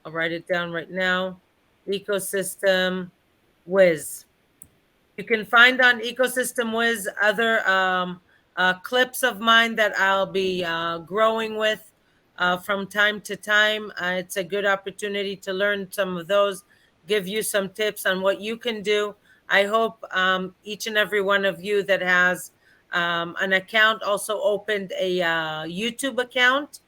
I'll write it down right now. Ecosystem Wiz. You can find on Ecosystem Wiz other clips of mine that I'll be growing with from time to time. It's a good opportunity to learn some of those, give you some tips on what you can do. I hope each and every one of you that has an account also opened a YouTube account.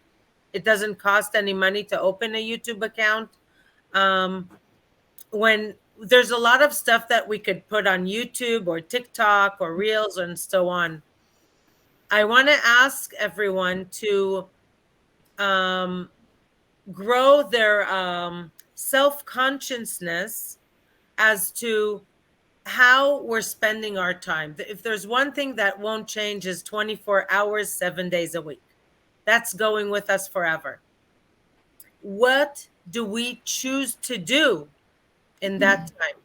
It doesn't cost any money to open a YouTube account. When there's a lot of stuff that we could put on YouTube or TikTok or Reels and so on. I want to ask everyone to grow their self-consciousness as to how we're spending our time. If there's one thing that won't change is 24 hours, 7 days a week. That's going with us forever. What do we choose to do in that time?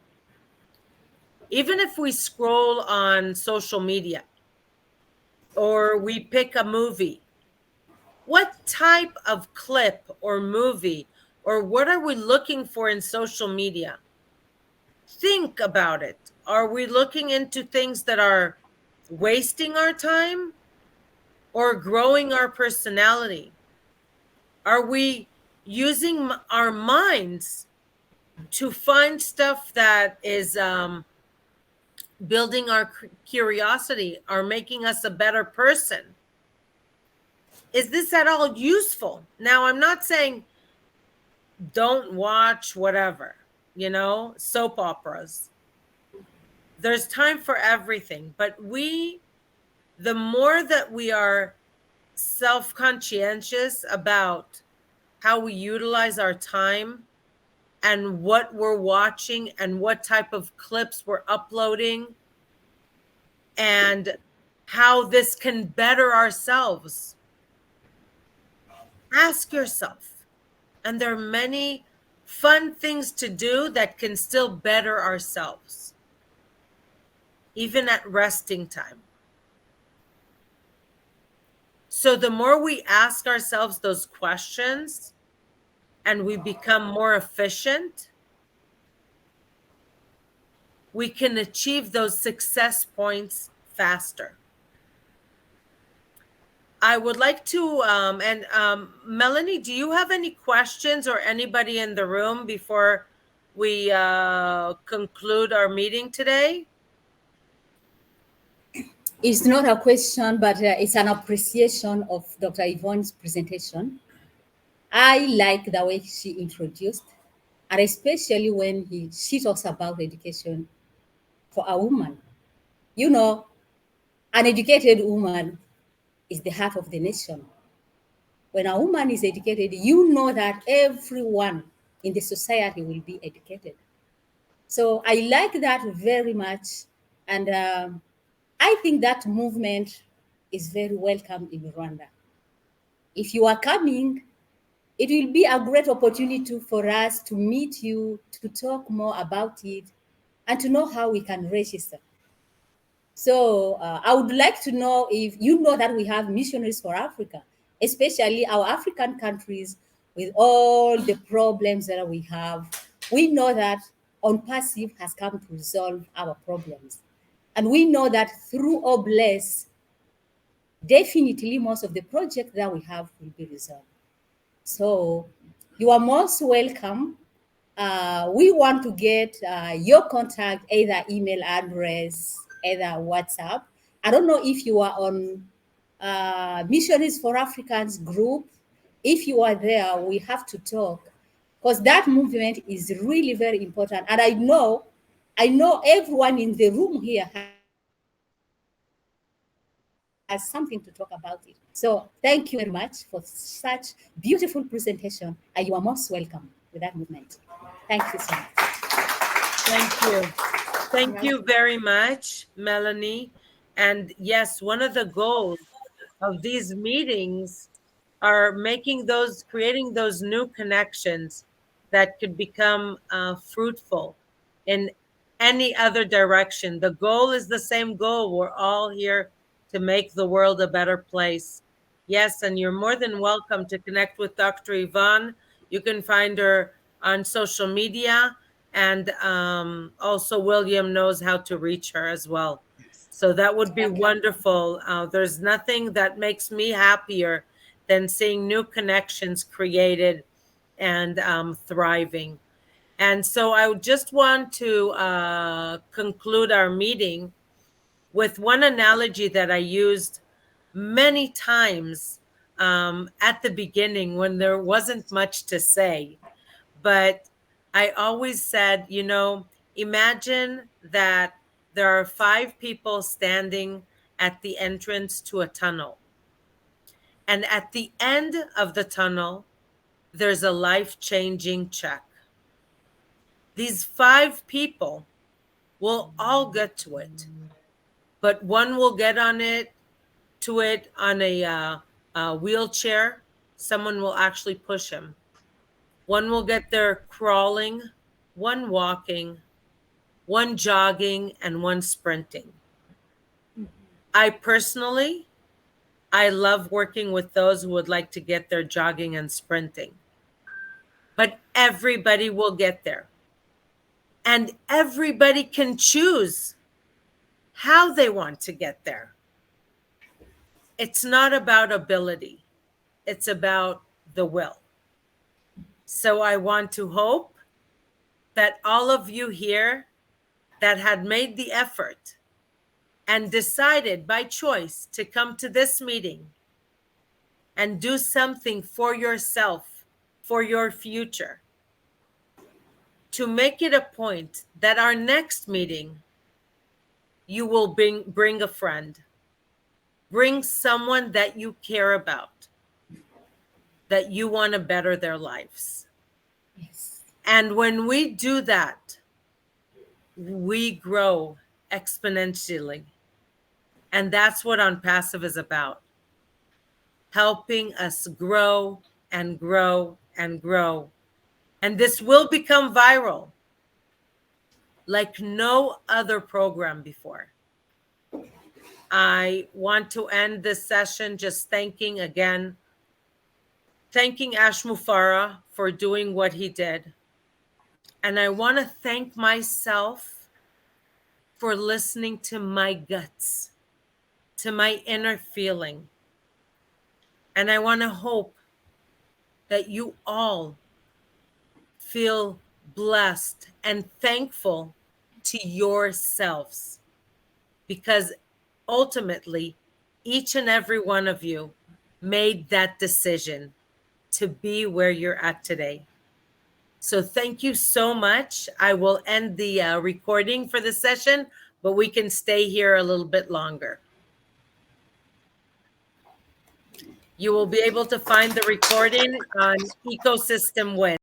Even if we scroll on social media or we pick a movie, what type of clip or movie or what are we looking for in social media? Think about it. Are we looking into things that are wasting our time or growing our personality? Are we using our minds to find stuff that is building our curiosity or making us a better person? Is this at all useful? Now, I'm not saying don't watch whatever, soap operas. There's time for everything, but the more that we are self-conscientious about how we utilize our time and what we're watching and what type of clips we're uploading and how this can better ourselves. Ask yourself. And there are many fun things to do that can still better ourselves, even at resting time. So the more we ask ourselves those questions and we become more efficient, we can achieve those success points faster. I would like to, Melanie, do you have any questions or anybody in the room before we conclude our meeting today? It's not a question, but it's an appreciation of Dr. Yvonne's presentation. I like the way she introduced, and especially when she talks about education for a woman. You know, an educated woman is the heart of the nation. When a woman is educated, you know that everyone in the society will be educated. So I like that very much. And I think that movement is very welcome in Rwanda. If you are coming, it will be a great opportunity for us to meet you, to talk more about it, and to know how we can register. So I would like to know if you know that we have missionaries for Africa, especially our African countries with all the problems that we have. We know that ONPASSIVE has come to resolve our problems. And we know that through OBLESS, definitely most of the projects that we have will be resolved. So you are most welcome. We want to get your contact, either email address, either WhatsApp. I don't know if you are on Missionaries for Africans group. If you are there, we have to talk because that movement is really very important. And I know everyone in the room here has something to talk about it. So thank you very much for such beautiful presentation. And you are most welcome with that movement. Thank you so much. Thank you. Thank you very much, Melanie. And yes, one of the goals of these meetings are creating those new connections that could become fruitful in any other direction. The goal is the same goal. We're all here to make the world a better place. Yes, and you're more than welcome to connect with Dr. Yvonne. You can find her on social media, and also William knows how to reach her as well. So that would be wonderful. There's nothing that makes me happier than seeing new connections created and thriving. And so I just want to conclude our meeting with one analogy that I used many times at the beginning when there wasn't much to say. But I always said, imagine that there are 5 people standing at the entrance to a tunnel. And at the end of the tunnel, there's a life-changing check. These 5 people will all get to it, but one will get on a wheelchair. Someone will actually push him. One will get there crawling, one walking, one jogging, and one sprinting. I love working with those who would like to get there jogging and sprinting. But everybody will get there. And everybody can choose how they want to get there. It's not about ability. It's about the will. So I want to hope that all of you here that had made the effort and decided by choice to come to this meeting and do something for yourself, for your future, to make it a point that our next meeting, you will bring a friend, bring someone that you care about, that you want to better their lives. Yes. And when we do that, we grow exponentially. And that's what ONPASSIVE is about. Helping us grow and grow and grow. And this will become viral like no other program before. I want to end this session just thanking Ash Mufara for doing what he did. And I want to thank myself for listening to my guts, to my inner feeling. And I want to hope that you all feel blessed and thankful to yourselves, because ultimately, each and every one of you made that decision to be where you're at today. So thank you so much. I will end the recording for the session, but we can stay here a little bit longer. You will be able to find the recording on Ecosystem Win.